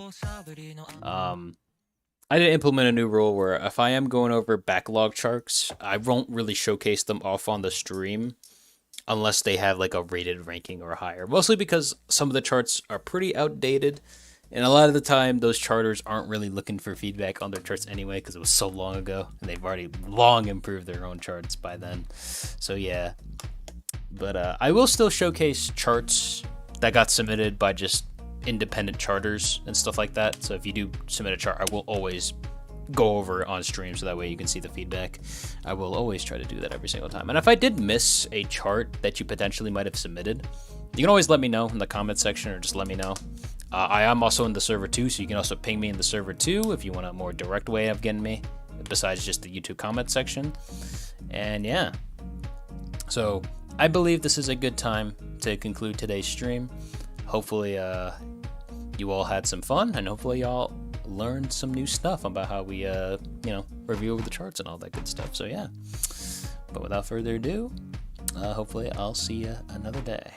I did implement a new rule where if I am going over backlog charts, I won't really showcase them off on the stream unless they have like a rated ranking or higher. Mostly because some of the charts are pretty outdated, and a lot of the time those charters aren't really looking for feedback on their charts anyway because it was so long ago, and they've already long improved their own charts by then. So yeah. But I will still showcase charts that got submitted by just independent charters and stuff like that. So if you do submit a chart, I will always go over it on stream so that way you can see the feedback. I will always try to do that every single time. And if I did miss a chart that you potentially might have submitted, you can always let me know in the comment section or just let me know. I am also in the server too, so you can also ping me in the server too if you want a more direct way of getting me besides just the YouTube comment section. And yeah. So I believe this is a good time to conclude today's stream. Hopefully you all had some fun, and hopefully y'all learned some new stuff about how we review over the charts and all that good stuff. So yeah, but without further ado, hopefully I'll see you another day.